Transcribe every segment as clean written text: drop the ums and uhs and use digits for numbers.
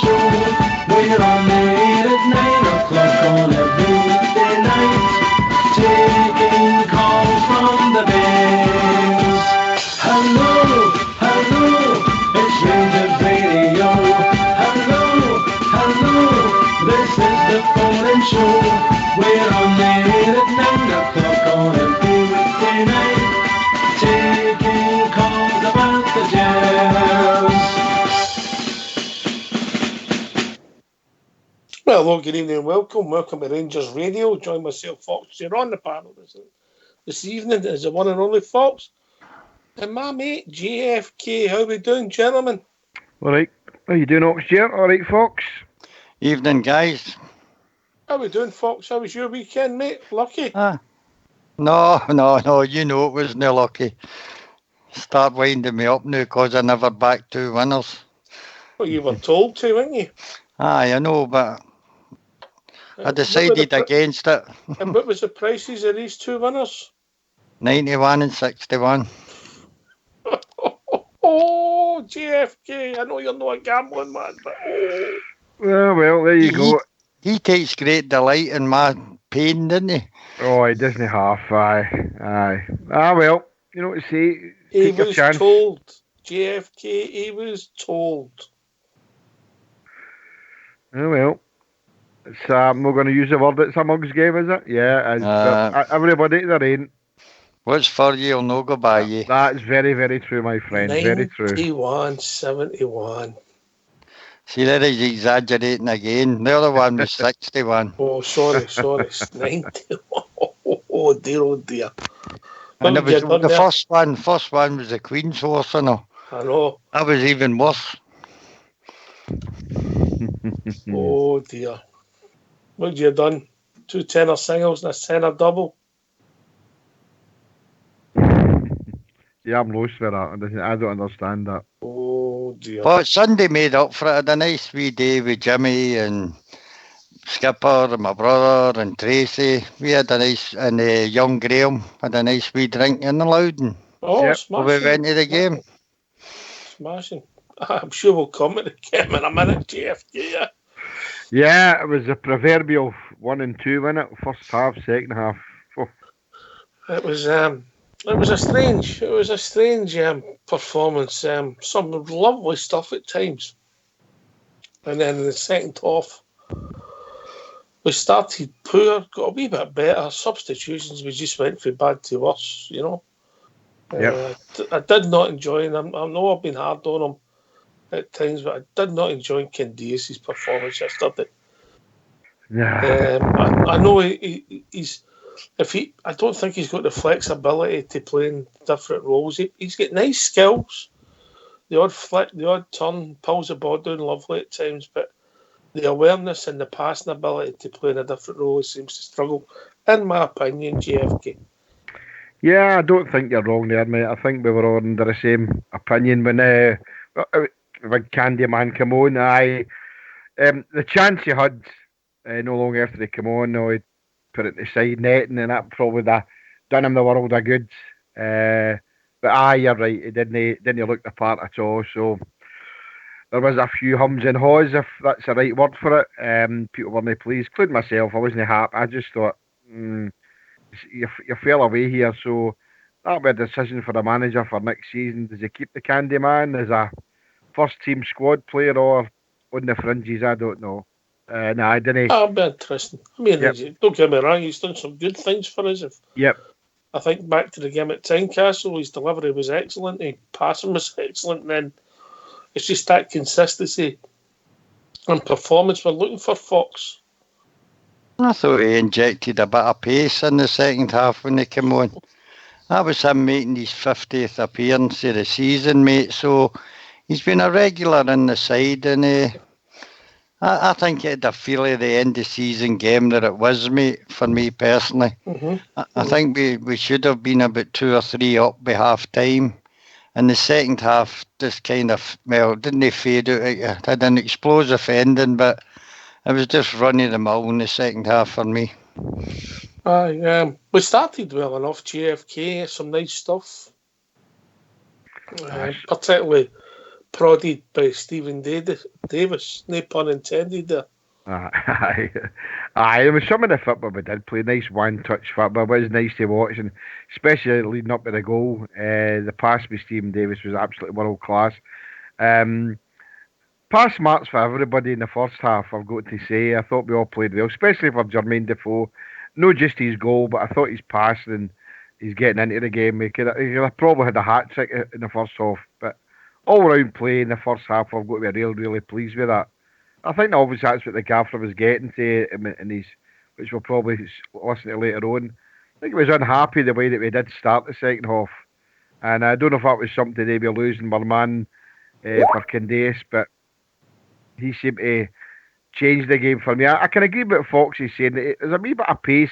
Show. We're on the air at 9 o'clock on every weekday night, taking calls from the bins. Hello, hello, it's Rangers Radio. Hello, hello, this is the phone-in show. We're on the air at 9 o'clock on every weekday night, taking calls about the Jazz. Well, hello, good evening and welcome. Welcome to Rangers Radio. Join myself, Fox, here on the panel this evening is the one and only Fox. And my mate, JFK. How we doing, gentlemen? All right. How you doing, Ox, Jer? All right, Fox? Evening, guys. How we doing, Fox? How was your weekend, mate? Lucky? No, you know it was no lucky. Start winding me up now because I never backed 2 winners. Well, you were told to, weren't you? Aye, I know, but I decided against it. And what was the prices of these 2 winners? 91 and 61. Oh, JFK, I know you're not a gambling man, but Well, there you go. He takes great delight in my pain, doesn't he? Oh, he doesn't half, aye. Well, you know what to say. He Take your was chance. told. JFK, he was told. Oh, well. It's, we're going to use the word it's a mug's game, is it? Yeah, everybody to their own. What's for you will no go by you. That's very, very true, my friend. Very true. 91-71. See, there he's exaggerating again. The other one was 61. Oh, sorry. 91. Oh, dear. And it was the first one was the Queen's horse, I know. I know. That was even worse. Oh, dear. What have you done? 2 tenor singles and a tenor double? Yeah, I'm lost for that. I don't understand that. Oh, dear. But Sunday made up for it. I had a nice wee day with Jimmy and Skipper and my brother and Tracy. We had a nice, and young Graham had a nice wee drink in the Loudon. Oh, yep. Smashing. We went to the game. Smashing. I'm sure we'll come to the game in a minute, JFK. Yeah, it was a proverbial 1 and 2, wasn't it? First half, second half. Oh. It was a strange performance. Some lovely stuff at times, and then in the second half, we started poor, got a wee bit better. Substitutions, we just went from bad to worse. You know. Yeah. I did not enjoy him. I know I've been hard on him at times, but I did not enjoy Candias' performance yesterday. Yeah. I know he's. I don't think he's got the flexibility to play in different roles. He's got nice skills. The odd flick, the odd turn, pulls the ball down lovely at times, but the awareness and the passing ability to play in a different role seems to struggle, in my opinion, JFK. Yeah, I don't think you're wrong there, mate. I think we were all under the same opinion when Candyman came on. The chance he had no long after he came on, he put it to side netting, and that probably done him the world of good. But you're right, he didn't look the part at all. So there was a few hums and haws, if that's the right word for it. People weren't pleased, including myself. I wasn't happy. I just thought, you fell away here. So that'll be a decision for the manager for next season. Does he keep the Candyman as a first team squad player or on the fringes? I don't know. No, I didn't. That'll be interesting. I mean, don't get me wrong, he's done some good things for us. Yep. I think back to the game at Tynecastle, his delivery was excellent, his passing was excellent, and then it's just that consistency and performance we're looking for, Fox. I thought he injected a bit of pace in the second half when he came on. That was him making his 50th appearance of the season, mate, so he's been a regular in the side, and I think it'd a feel of the end of season game that it was, mate, for me personally. Mm-hmm. I think we should have been about 2 or 3 up by half time. And the second half just kind of, didn't fade out at you. It had an explosive ending, but it was just running the mill in the second half for me. We started well enough, JFK, some nice stuff. Particularly prodded by Stephen Davis. No pun intended there. Aye, there was some of the football we did play. Nice one-touch football. But it was nice to watch, and especially leading up to the goal. The pass by Stephen Davis was absolutely world class. Pass marks for everybody in the first half, I've got to say. I thought we all played well, especially for Jermaine Defoe. Not just his goal, but I thought his passing and he's getting into the game. He could have probably had a hat-trick in the first half, but all-round play in the first half, I've got to be really pleased with that. I think obviously that's what the gaffer was getting to in his, which we'll probably listen to later on. I think he was unhappy the way that we did start the second half. And I don't know if that was something to do with losing our man for Candace, but he seemed to change the game for me. I can agree with Foxy saying that there's a wee bit of pace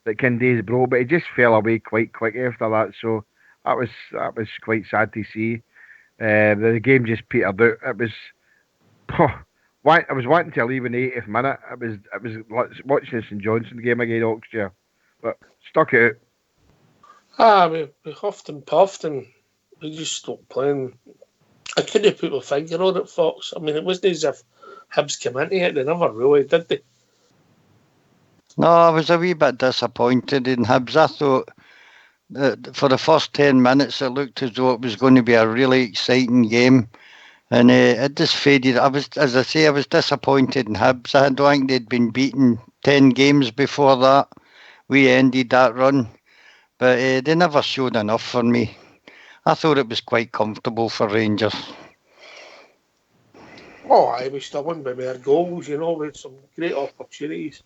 that Candace brought, but he just fell away quite quick after that. So that was quite sad to see. The game just petered out. It was, I was wanting to leave in the 80th minute. It was watching the St Johnstone game against Oxford, but stuck it out. We huffed and puffed and we just stopped playing. I couldn't put my finger on it, Fox. I mean, it wasn't as if Hibs came into it. They never really did they? No, I was a wee bit disappointed in Hibs. I thought that for the first 10 minutes it looked as though it was going to be a really exciting game. And it just faded. I was disappointed in Hibs. I don't think they'd been beaten 10 games before that. We ended that run. But they never showed enough for me. I thought it was quite comfortable for Rangers. Oh, I was still won by more goals, you know, with some great opportunities.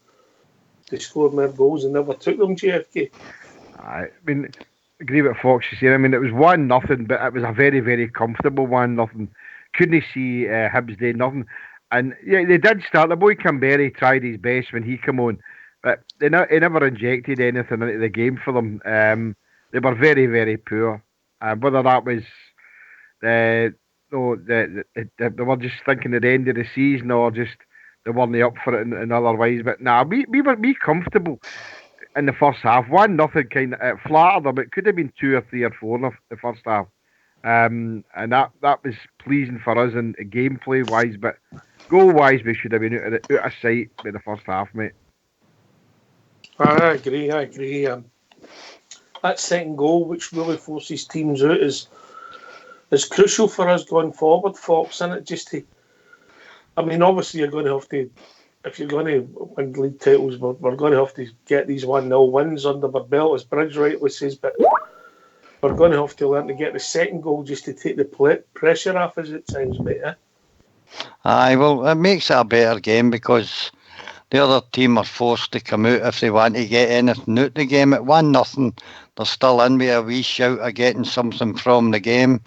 They scored more goals and never took them, JFK. I mean, I agree with Fox saying. I mean, it was 1-0, but it was a very, very comfortable 1-0. Couldn't see Hibs doing nothing. And yeah, they did start. The boy Canberry tried his best when he came on, but he never injected anything into the game for them. They were very, very poor. Whether that was they were just thinking at the end of the season or just they weren't up for it in other ways. But we were comfortable in the first half. 1-0 kind of flattered them. It could have been 2 or 3 or 4 in the first half. And that was pleasing for us in gameplay wise, but goal wise we should have been out of sight by the first half, mate. I agree. That second goal, which really forces teams out, is crucial for us going forward, Fox, isn't it? Just to, I mean, obviously you're going to have to, if you're going to win league titles, we're going to have to get these 1-0 wins under our belt, as Bridge rightly says, but we're going to have to learn to get the second goal just to take the pressure off, as it sounds, mate. Aye, well, it makes it a better game because the other team are forced to come out if they want to get anything out the game. At 1-0, they're still in with a wee shout of getting something from the game.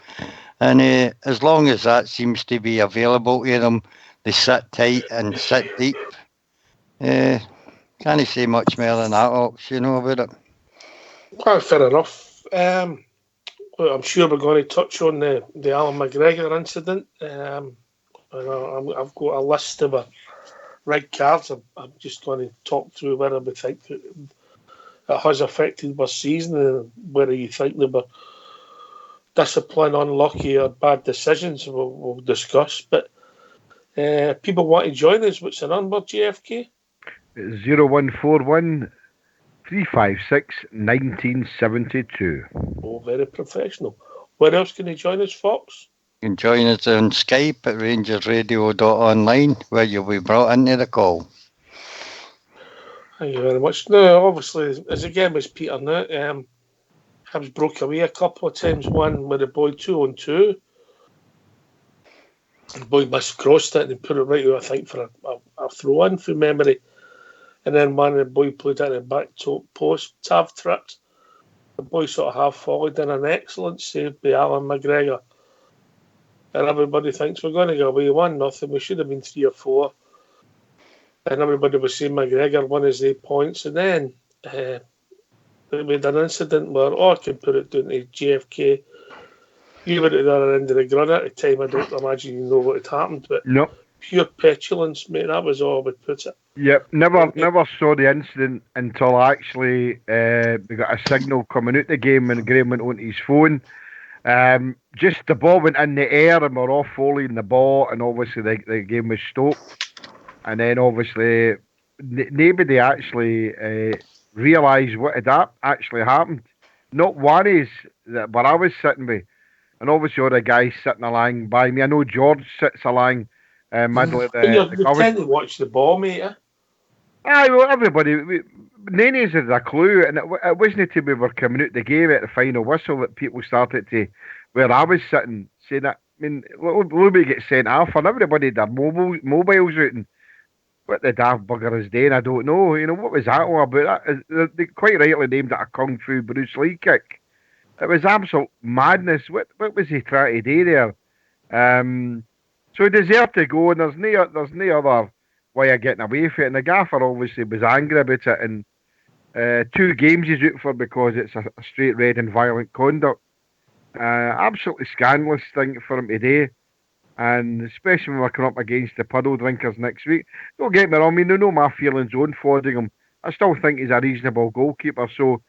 And as long as that seems to be available to them, they sit tight and sit deep. Can't say much more than that, Ox, you know about it. Well, fair enough. I'm sure we're going to touch on the Alan McGregor incident. I've got a list of red cards. I'm just going to talk through whether we think it has affected our season and whether you think they were discipline, unlucky or bad decisions. We'll discuss. But people want to join us. What's the number, JFK? 0141 356 1972. Oh, very professional. Where else can you join us, Fox? You can join us on Skype at rangersradio.online, where you'll be brought into the call. Thank you very much. No, obviously, as the game was Peter now, Hibs broke away a couple of times, one with the boy 2-on-2. The boy miscrossed it and put it right out, I think, for a throw-in from memory. And then one of the boy played it in the back top post, Tav tripped. The boy sort of half volleyed in an excellent save by Alan McGregor. And everybody thinks we're going to go away 1-0. We should have been 3 or 4. And everybody was saying McGregor won his 8 points. And then we had an incident where I can put it down to JFK. You were at the other end of the grun at the time. I don't imagine you know what had happened. But no. Pure petulance, mate. That was all I would put it. Yep, never saw the incident until actually we got a signal coming out the game and Graham went onto his phone Just the ball went in the air and we're off volleying the ball, and obviously the game was stopped. And then obviously nobody actually realised what had actually happened. Not worries that where I was sitting with, and obviously all the guys sitting along by me. I know George sits along middle of But the you coverage. tend to watch the ball, mate. Eh? Aye, well, everybody, none of us had a clue, and it wasn't until we were coming out the game at the final whistle that people started to, where I was sitting, saying that, I mean, Luby gets sent off, and everybody had their mobiles out, and what the daft bugger is doing, I don't know. You know, what was that all about? They quite rightly named it a Kung Fu Bruce Lee kick. It was absolute madness. What was he trying to do there? So he deserved to go, and there's no other way of getting away from it. And the gaffer obviously was angry about it, and 2 games he's out for because it's a straight red and violent conduct. Absolutely scandalous thing for him today, and especially when we're coming up against the puddle drinkers next week. Don't get me wrong, I mean, they know my feelings on Fodingham. I still think he's a reasonable goalkeeper, so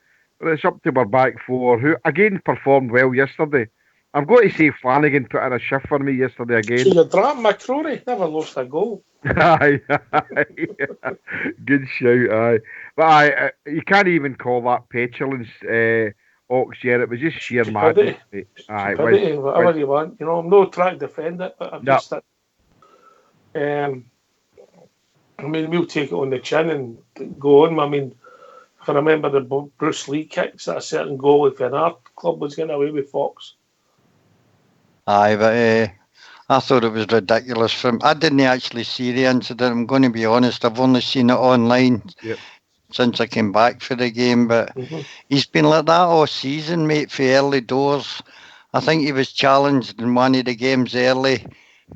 it's up to our back four, who again performed well yesterday. I'm going to say Flanagan put in a shift for me yesterday So again. you're Drat McCrory, never lost a goal. Aye, aye. Good shout, aye. But aye, you can't even call that petulance, Ox, yeah. It was just sheer madness. Stupidity. Aye, it Stupidity, was. whatever you want. You know, I'm not trying to defend it, but I've No. just. I mean, we'll take it on the chin and go on. I mean, if I remember the Bruce Lee kicks at a certain goal, if our club was getting away with Fox. Aye, but I thought it was ridiculous from. I didn't actually see the incident. I'm going to be honest. I've only seen it online since I came back for the game. But he's been like that all season, mate, for early doors. I think he was challenged in one of the games early,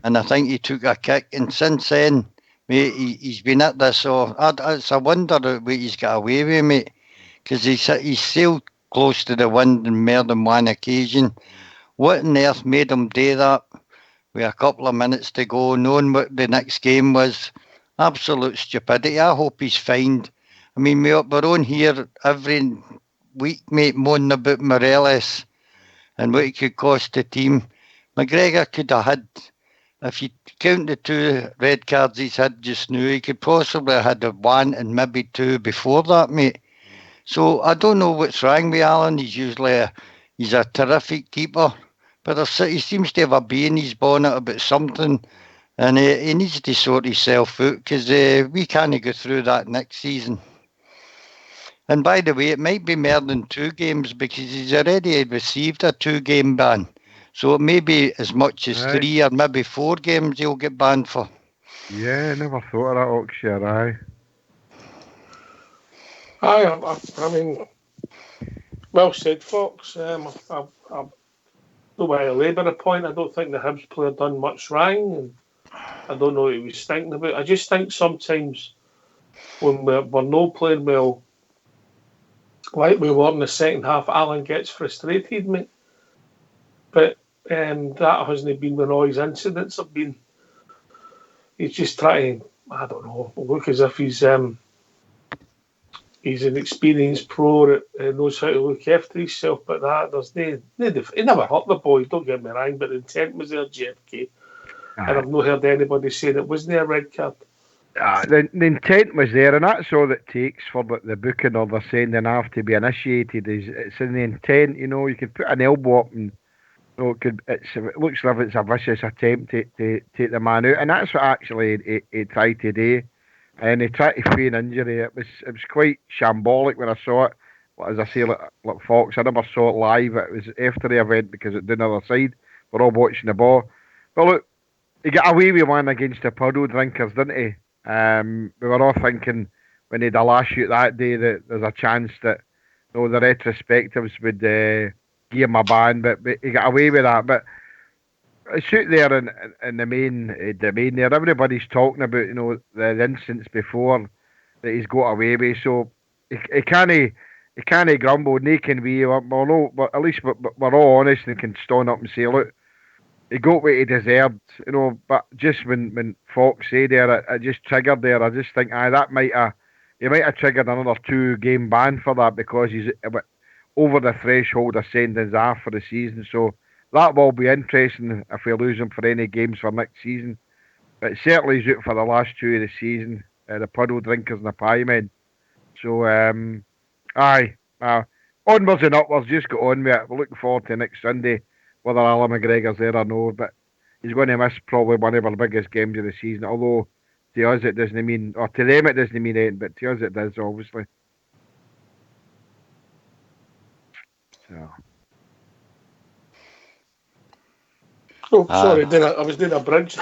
and I think he took a kick. And since then, mate, he's been at this. So it's a wonder what he's got away with, mate, because he's sailed close to the wind on more than one occasion. What on earth made him do that with a couple of minutes to go, knowing what the next game was? Absolute stupidity. I hope he's fined. I mean, we're on here every week, mate, moaning about Morelos and what it could cost the team. McGregor could have had, if you count the 2 red cards he's had just now, he could possibly have had 1 and maybe 2 before that, mate. So I don't know what's wrong with Alan. He's a terrific keeper. But he seems to have a bee in his bonnet about something, and he needs to sort himself out, because we can't go through that next season. And by the way, it might be more than 2 games, because he's already received a 2-game ban. So it may be as much as 3 or maybe 4 games he'll get banned for. Yeah, I never thought of that, Oxshire, aye. I mean, well said, Fox. No way to labour a point. I don't think the Hibs player done much wrong, and I don't know what he was thinking about. I just think sometimes when we're not playing well, like we were in the second half, Alan gets frustrated, mate. But that hasn't been when all his incidents have been. He's just trying, I don't know, look as if he's an experienced pro that knows how to look after himself, but there's he never hurt the boy, don't get me wrong, but the intent was there, JFK. And I've not heard anybody saying it wasn't a red card. The intent was there, and that's all it takes for the booking or the sending off to be initiated. It's in the intent, you know. You could put an elbow up, and it looks like it's a vicious attempt to take the man out, and that's what actually he tried to do. And he tried to feign injury. It was quite shambolic when I saw it. As I say, like Fox, I never saw it live. It was after the event because it did the other side. We're all watching the ball. But look, he got away with one against the puddle drinkers, didn't he? We were all thinking when he had a last shoot that day that there's a chance that the retrospectives would give him a ban, but he got away with that. But a shoot there in the main domain there, everybody's talking about, you know, the incidents before that he's got away with, so he can't grumble, and they can be, but at least we're all honest and can stand up and say, look, he got what he deserved, you know. But just when Fox said there, it just triggered there. I just think, he might have triggered another 2-game ban for that, because he's over the threshold of sending off for the season. So that will be interesting if we lose him for any games for next season. But certainly he's out for the last two of the season, the puddle drinkers and the pie men. So, aye, onwards and upwards, just go on with it. We're looking forward to next Sunday, whether Alan McGregor's there or no, but he's going to miss probably one of our biggest games of the season, although to us it doesn't mean, or to them it doesn't mean anything, but to us it does, obviously. So. Oh, sorry, I was doing a bridge.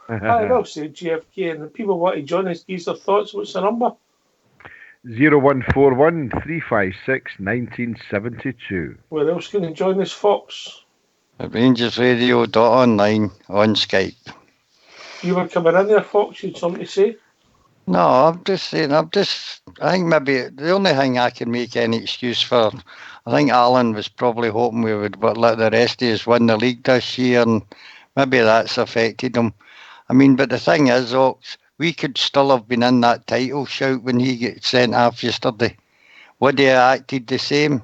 I will say GFK, and the people want to join us, give their thoughts. What's the number? 0141 356 1972. Where else can you join us, Fox? At RangersRadio.online on Skype. You were coming in there, Fox. You'd something to say? No, I'm just saying, I think maybe the only thing I can make any excuse for, I think Alan was probably hoping we would let the rest of us win the league this year, and maybe that's affected him. I mean, but the thing is, Ox, we could still have been in that title shout when he got sent off yesterday. Would he have acted the same?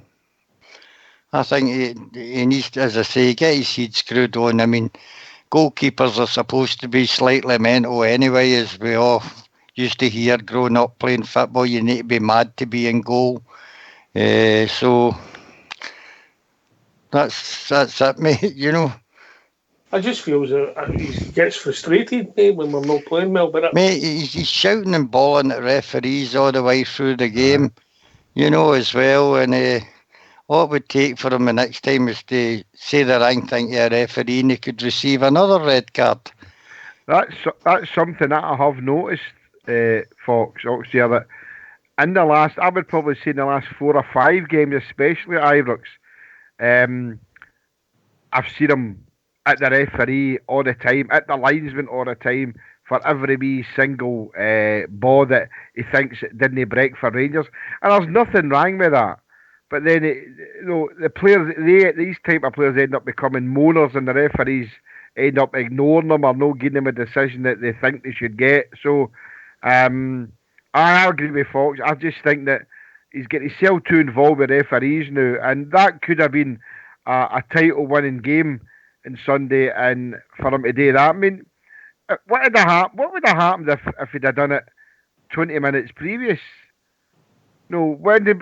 I think he needs to, as I say, get his head screwed on. I mean, goalkeepers are supposed to be slightly mental anyway, as we all used to hear growing up playing football. You need to be mad to be in goal. So that's it, mate, you know. I just feel that he gets frustrated, mate, when we're not playing well. But mate, he's shouting and bawling at referees all the way through the game, you know, as well. And all it would take for him the next time is to say the wrong thing to a referee and he could receive another red card. That's something that I have noticed, Fox, obviously, that in the last, I would probably say in the last 4 or 5 games, especially at Ibrox, I've seen him at the referee all the time, at the linesman all the time, for every wee single ball that he thinks it didn't break for Rangers. And there's nothing wrong with that. But then, the players, these type of players end up becoming moaners, and the referees end up ignoring them or not giving them a decision that they think they should get. So, I agree with Fox. I just think that he's getting himself too involved with referees now, and that could have been a title-winning game on Sunday, and for him to do that, I mean, what would have happened if he'd have done it 20 minutes previous? No,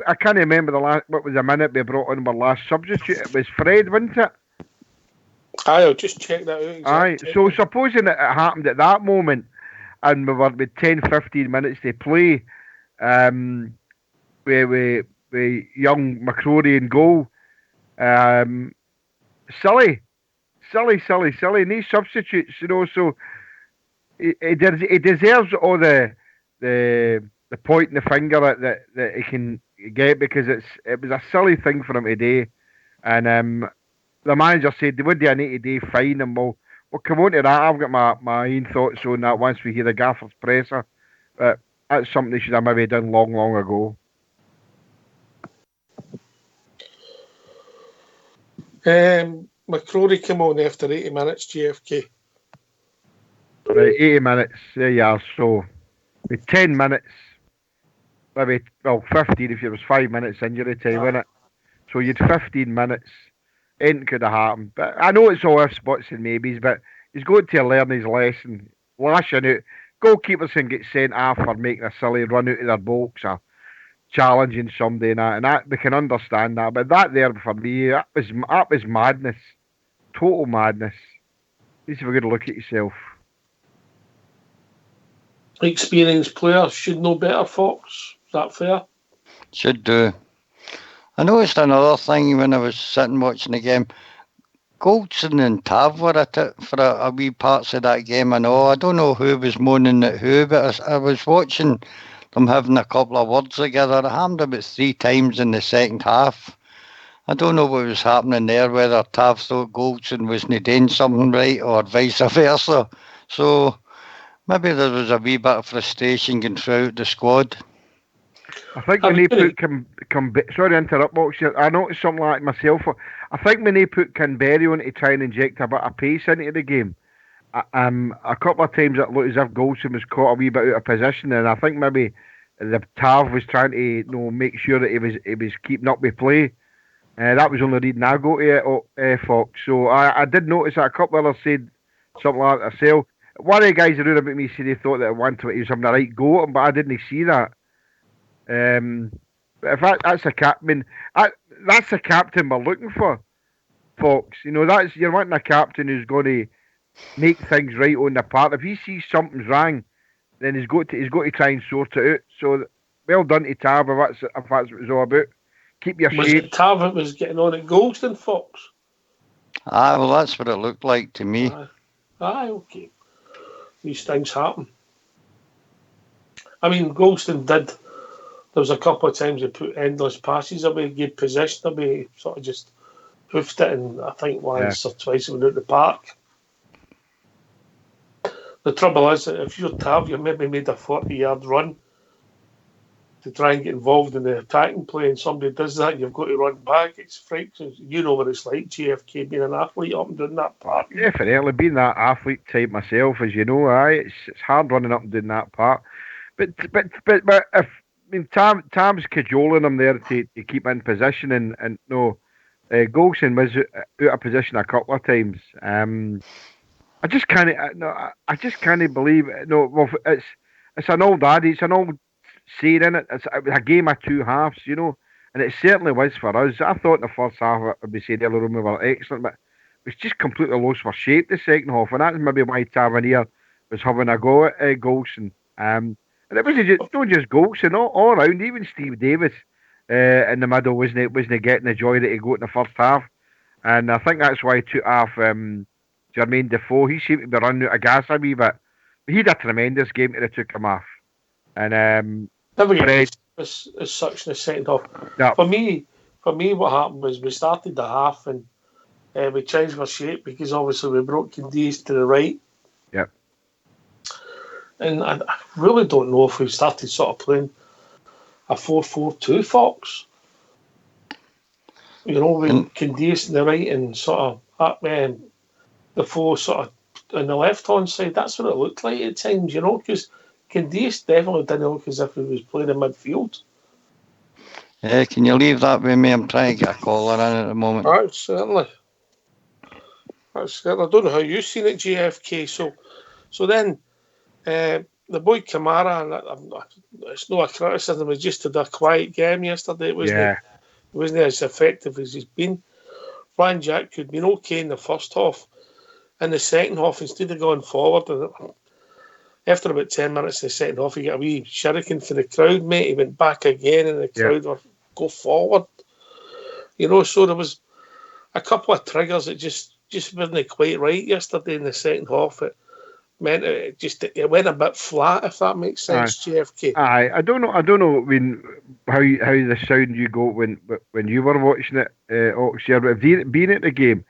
I can't remember what was the minute we brought on our last substitute. It was Fred, wasn't it? I'll just check that out. Exactly. Aye, so supposing it happened at that moment, and we were with 10, 15 minutes to play, with young McCrory in goal, silly. And these substitutes, you know, so he deserves all the point in the finger that he can get, because it was a silly thing for him today, and the manager said, "What do I need to do? Fine." And we'll come on to that. I've got my own thoughts on that once we hear the gaffer's presser, but that's something they should have maybe done long ago. McCrory came on after 80 minutes, GFK. Right, 80 minutes, there you are. So, with 10 minutes, maybe, 15 if it was 5 minutes injury time, wasn't it? So you'd 15 minutes, anything could have happened. But I know it's all ifs, buts and maybes, but he's got to learn his lesson. Lashing out. Goalkeepers can get sent off for making a silly run out of their box or challenging somebody and that we can understand that. But that there, for me, that was madness. Total madness. At least if we're going to look at yourself. Experienced players should know better, Fox. Is that fair? Should do. I noticed another thing when I was sitting watching the game. Goldson and Tav were at it for a wee parts of that game and all. I don't know who was moaning at who, but I was watching them having a couple of words together. It happened about 3 times in the second half. I don't know what was happening there, whether Tav thought Goldson wasn't doing something right or vice versa. So maybe there was a wee bit of frustration going throughout the squad. I think when they put sorry to interrupt, I noticed something like myself. I think when they put Canberry on to try and inject a bit of pace into the game, a couple of times it looked as if Goldson was caught a wee bit out of position, and I think maybe the Tav was trying to make sure that he was keeping up with play. That was only reading I go to Fox. So I did notice that a couple of others said something like that themselves. One of the guys around about me said they thought that at one time he was having a right go at him, but I didn't see that. But if that's a captain, that's the captain we're looking for, Fox. You know, you're wanting a captain who's going to make things right on the part. If he sees something's wrong, then he's got to try and sort it out. So well done to Tab if that's what it's all about. Keep your Was shape. it Tav that was getting on at Golston, Fox? Well, that's what it looked like to me. Aye, okay. These things happen. I mean, Golston did. There was a couple of times he put endless passes away, gave possession away, sort of just hoofed it, and I think once or twice it went out the park. The trouble is that if you're Tav, you maybe made a 40-yard run to try and get involved in the attacking play, and somebody does that, you've got to run back. It's frightening. You know what it's like, JFK being an athlete up and down that park. Definitely, being that athlete type myself, as you know, it's hard running up and down that park. But if Tam's cajoling him there to keep in position, and no, Golson was out of position a couple of times. I just can't believe it. No, well, it's an old adage, it's an old saying, in it. It was a game of two halves, you know, and it certainly was for us. I thought in the first half, we said earlier on, we were excellent, but it was just completely lost for shape the second half, and that's maybe why Tavernier was having a go at Golson. And it wasn't just Golson, all around, even Steve Davis in the middle wasn't getting the joy that he got in the first half. And I think that's why he took off Jermaine Defoe. He seemed to be running out of gas a wee bit. But he had a tremendous game till they took him off. And never get as such in the second half. Yeah. For me, what happened was we started the half and we changed our shape because obviously we broke Candice to the right. Yeah. And I really don't know if we started sort of playing a 4-4-2 Fox. You know, with Candice on the right and sort of the four sort of on the left hand side. That's what it looked like at times, you know, because Candice definitely didn't look as if he was playing in midfield. Yeah, can you leave that with me? I'm trying to get a caller in at the moment. Right, certainly. I don't know how you've seen it, JFK. So then the boy Kamara, and it's not a criticism, he just had a quiet game yesterday. It wasn't as effective as he's been. Ryan Jack could have been okay in the first half. In the second half, instead of going forward, after about 10 minutes in the second half, he got a wee shuriken for the crowd, mate. He went back again, and the crowd were go forward. You know, so there was a couple of triggers that just wasn't quite right yesterday in the second half. It meant it went a bit flat, if that makes sense, JFK. I don't know. How the sound you got when you were watching it, Oxshire, but being at the game,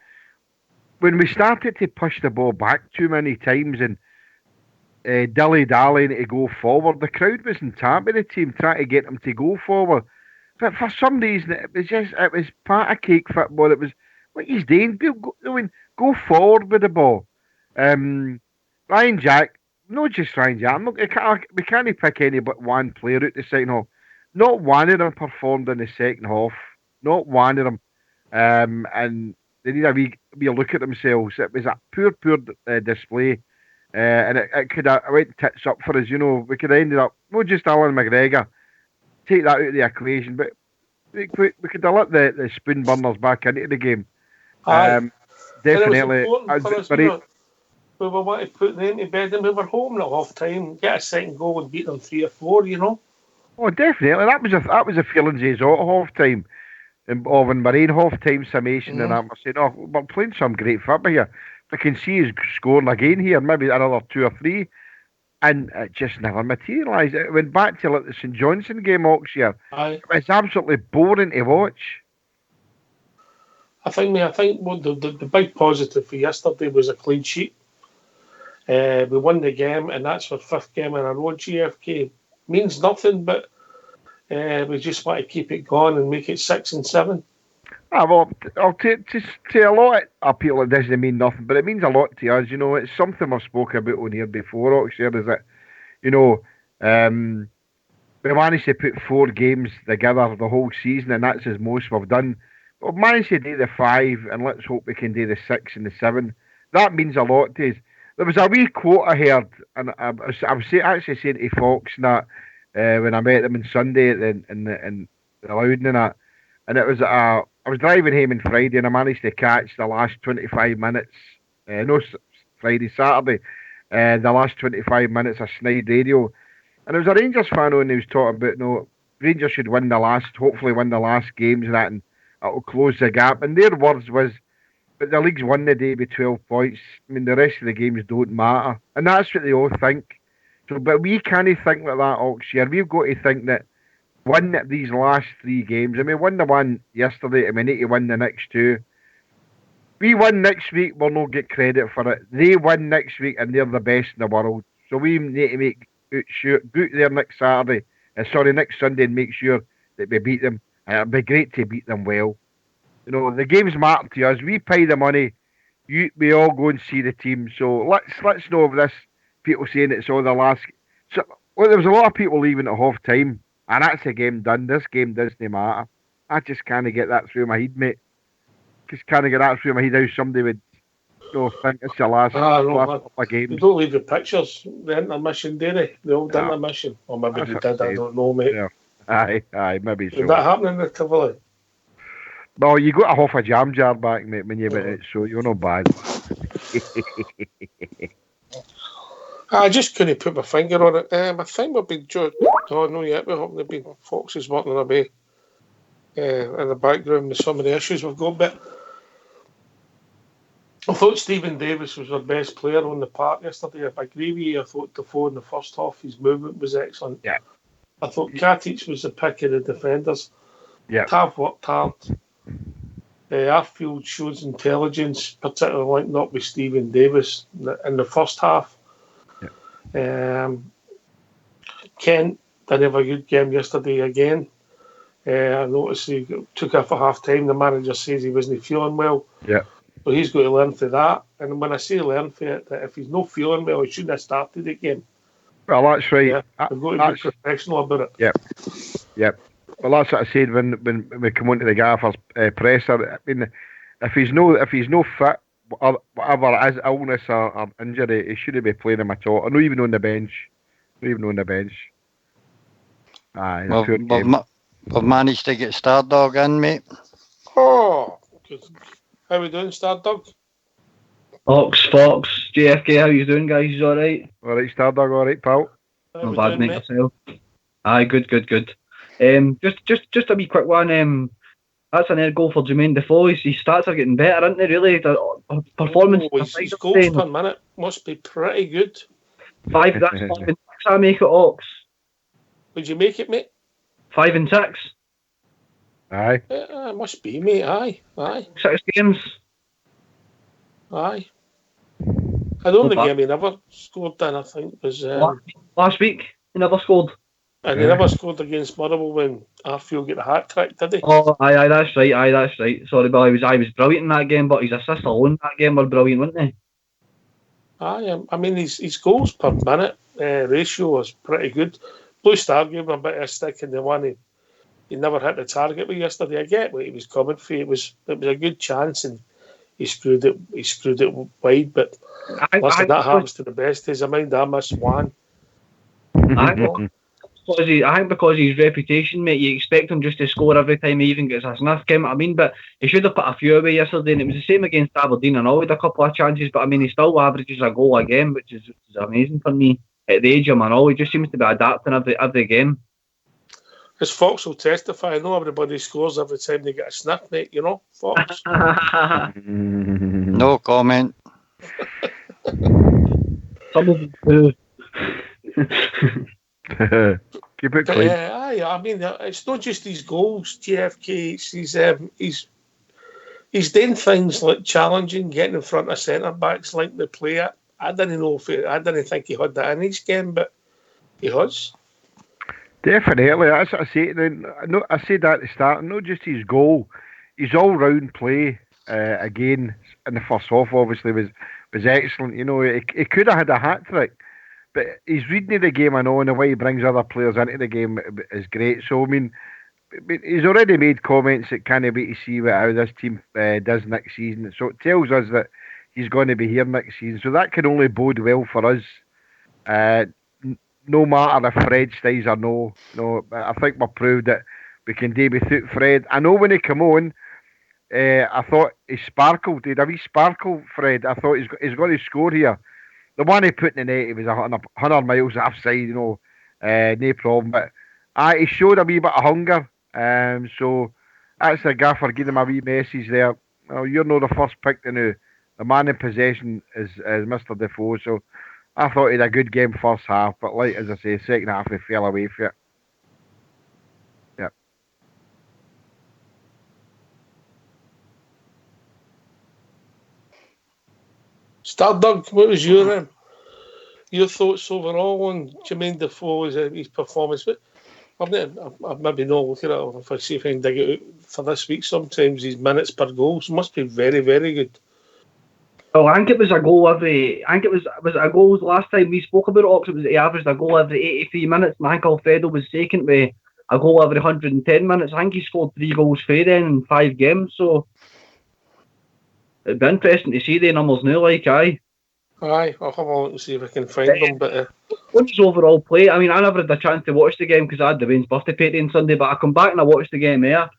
when we started to push the ball back too many times and dilly-dallying to go forward, the crowd wasn't tapping the team, trying to get them to go forward. But for some reason, it was part of cake football. It was what he's doing. Go forward with the ball. Ryan Jack, not just Ryan Jack. We can't pick any but one player out the second half. Not one of them performed in the second half. Not one of them. And they need a wee look at themselves. It was a poor display. And it could have went tits up for us, you know. We could have ended up, not just Alan McGregor, take that out of the equation, but we could have let the spoon burners back into the game. Definitely. We were wanting to put them to bed and we were home at half time, get a second goal and beat them 3 or 4, you know. Oh, definitely. That was a feeling Jay's at half time. Of in Marine half time summation, and I'm saying, we're playing some great football here. I can see he's scoring again here, maybe another 2 or 3, and it just never materialised. It went back to like the St Johnstone game, Oxshire. It was absolutely boring to watch. I think the big positive for yesterday was a clean sheet. We won the game, and that's our 5th game in a row. GFK means nothing, but we just want to keep it going and make it 6 and 7. Well, to a lot of people, it doesn't mean nothing, but it means a lot to us. You know, it's something we've spoken about on here before, Oxford, is that, you know, we managed to put 4 games together the whole season, and that's as most we've done. We've managed to do the 5, and let's hope we can do the 6 and the 7. That means a lot to us. There was a wee quote I heard, and actually saying to Fox and that when I met them on Sunday in the Loudon and that, and it was I was driving home on Friday and I managed to catch the last 25 minutes. Saturday. The last 25 minutes of Snide Radio, and it was a Rangers fan on who was talking about Rangers should hopefully win the last games and that, and it'll close the gap. And their words was, but the league's won the day with 12 points. I mean, the rest of the games don't matter. And that's what they all think. So, but we can't think like that, Oxshire. We've got to think that win these last 3 games. I mean, won the one yesterday, and we need to win the next 2. We win next week, we'll not get credit for it. They win next week, and they're the best in the world. So we need to go out there next Sunday, and make sure that we beat them. And it'd be great to beat them well. You know, the games matter to us. We pay the money. We all go and see the team. So let's know of this. People saying it's all the last. So there was a lot of people leaving at half time, and that's the game done. This game doesn't matter. I just can't get that through my head, mate. Just can't get that through my head how somebody would think it's the last couple of games. They don't leave the pictures, the intermission, do they? The old intermission. Or maybe they did, I don't know, mate. Yeah. Aye, maybe so. Did that happen in the Tivoli? No, you got a half a jam jar back, mate, when you went out, so you're not bad. I just couldn't put my finger on it. I think we've been no, yet. We're hoping to be Foxes working away in the background with some of the issues we've got. But I thought Stephen Davis was our best player on the park yesterday. I agree with you. I thought Defoe in the first half, his movement was excellent. Yeah. I thought Katic was the pick of the defenders. Yeah. Tav worked hard. Arfield shows intelligence, particularly linked up with Stephen Davis in the first half. Yeah. Kent didn't have a good game yesterday again. I noticed he took off at half time. The manager says he wasn't feeling well. Yeah. So he's got to learn for that. And when I say learn for it, that if he's not feeling well, he shouldn't have started the game. Well, that's right. Yeah, we've got to be professional about it. Yep. Well, that's what I said when we come onto the gaffer's presser. I mean, if he's no fit, whatever his illness or injury, he shouldn't be playing him at all. Or not even on the bench. Aye, we've managed to get Stardog in, mate. Oh, good. How we doing, Stardog? Ox, Fox, JFK, how you doing, guys? You alright? Alright, Stardog, alright, pal. Not bad, mate, yourself. Aye, good. Just a wee quick one. That's an air goal for Jermaine Defoe. His stats are getting better, aren't they, really? The performance... his goals per minute must be pretty good. 5, that's 5 and 6 I make it, Ox. Would you make it, mate? 5 and 6. Aye. It must be, mate. Aye. 6 games. Aye. I don't think he never scored then, I think. Was last week, he never scored. And he never scored against Motherwell when Arfield got the hat-trick, did he? Oh, aye, that's right. Sorry, Bill, I was brilliant in that game, but his assists alone in that game were brilliant, weren't they? Aye, I mean, his goals per minute ratio was pretty good. Blue Star gave him a bit of a stick in the one he never hit the target with yesterday. I get what he was coming for. It was a good chance and he screwed it wide, but listen, that happens to the best. I mind I missed one. I think because of his reputation, mate, you expect him just to score every time he even gets a sniff, you know what I mean? But he should have put a few away yesterday, and it was the same against Aberdeen. And all with a couple of chances, but I mean, he still averages a goal a game, which is amazing for me. At the age of man, he just seems to be adapting every game. As Fox will testify, I know everybody scores every time they get a sniff, mate, you know, Fox. No comment. Some of them do. Keep it clean. I mean, it's not just his goals, JFK. He's doing things like challenging, getting in front of centre backs, like the player. I didn't think he had that in his game, but he has. Definitely, that's what I say. I said that at the start. Not just his goal, his all-round play. Again, in the first half, obviously was excellent. You know, he could have had a hat trick, but he's reading the game and the way he brings other players into the game is great. So I mean, he's already made comments that can't wait to see how this team does next season. So it tells us that he's going to be here next season. So that can only bode well for us. No matter if Fred stays or no. I think we've proved that we can do without Fred. I know when he came on, I thought he sparkled. He had a wee sparkle, Fred. I thought he's going to score here. The one he put in the net, he was 100 miles offside, no problem. But he showed a wee bit of hunger. So that's the gaffer giving him a wee message there. Well, you're not the first pick to know. The man in possession is Mr. Defoe. So I thought he had a good game first half, but like as I say, second half he fell away from it. Yeah. Doug, what was your thoughts overall on Jermaine Defoe's his performance? I've maybe not looked at it. If I see if I can dig it out for this week, sometimes his minutes per goals must be very, very good. Well, I think it was a goal every. I think it was a goal last time we spoke about it. It was he averaged a goal every 83 minutes. And I think Alfredo was second with a goal every 110 minutes. I think he scored 3 goals for then in 5 games. So it'd be interesting to see the numbers now. Like Aye, I'll have a look and see if I can find them. But on his overall play, I mean, I never had the chance to watch the game because I had the Wayne's birthday party on Sunday. But I come back and I watched the game there,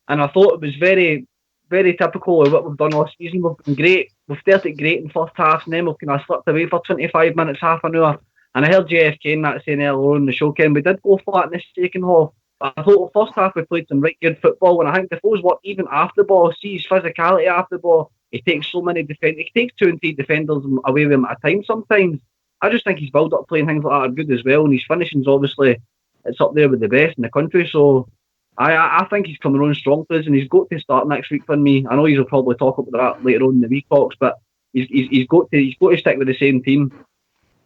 and I thought it was very, very typical of what we've done all season. We've been great. We've started great in first half, and then we've kind of slipped away for 25 minutes, half an hour. And I heard JFK and that saying earlier on the show, Ken, we did go flat in the second half. I thought the first half we played some right good football, and I think Defoe's work even after the ball, see his physicality after the ball. He takes so many defenders. He takes 2 and 3 defenders away with him at a time sometimes. I just think his build-up play and things like that are good as well, and his finishing's obviously, it's up there with the best in the country. So I think he's coming on strong for us, and he's got to start next week for me. I know he'll probably talk about that later on in the week, Hawks, but he's got to stick with the same team.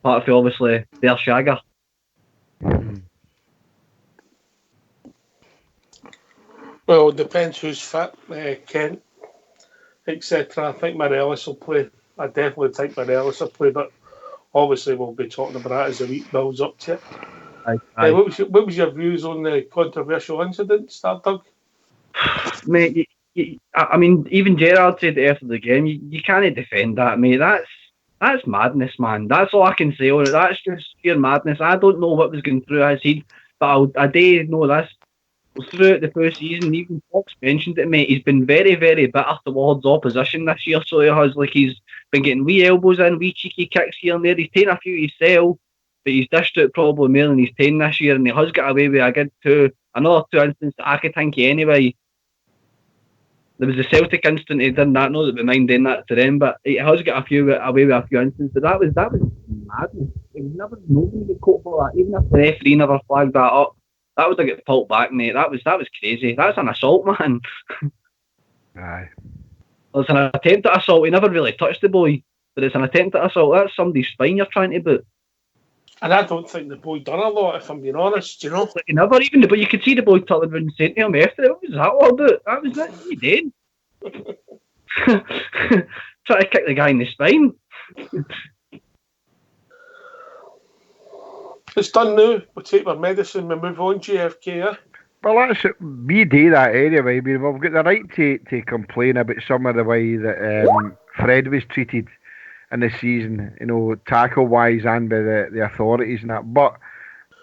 Part of obviously their Shagger. well, it depends who's fit. Kent, etc. I think Morelos will play. I definitely think Morelos will play, but obviously we'll be talking about that as the week builds up to it. Aye. What was your views on the controversial incident, Doug? Mate, I mean, even Gerrard said after the game, you can't defend that, mate. That's madness, man. That's all I can say on it. That's just sheer madness. I don't know what was going through his head, but I do know this. Throughout the first season, even Fox mentioned it, mate. He's been very, very bitter towards opposition this year. So he has, like, he's been getting wee elbows in, wee cheeky kicks here and there. He's taken a few himself, but he's dished out probably more than he's taken this year, and he has got away with a good another 2 instances I could think of anyway. There was the Celtic incident. He did not know that we mind doing that to them, but he has got away with a few instances. But that was madness. Nobody would cope for that. Even if the referee never flagged that up, that would have got pulled back, mate. That was crazy. That's an assault, man. Aye. It's an attempt at assault. He never really touched the boy, but it's an attempt at assault. That's somebody's spine you're trying to boot. And I don't think the boy done a lot, if I'm being honest, you know. Like, he never even, but you could see the boy turning around and saying to him after it, what was that all about? That was it. What you did? Try to kick the guy in the spine. It's done now. We take our medicine, we move on, JFK, yeah? Well, that's it. We do that anyway. We've got the right to complain about some of the way that Fred was treated in the season, you know, tackle-wise and by the authorities and that. But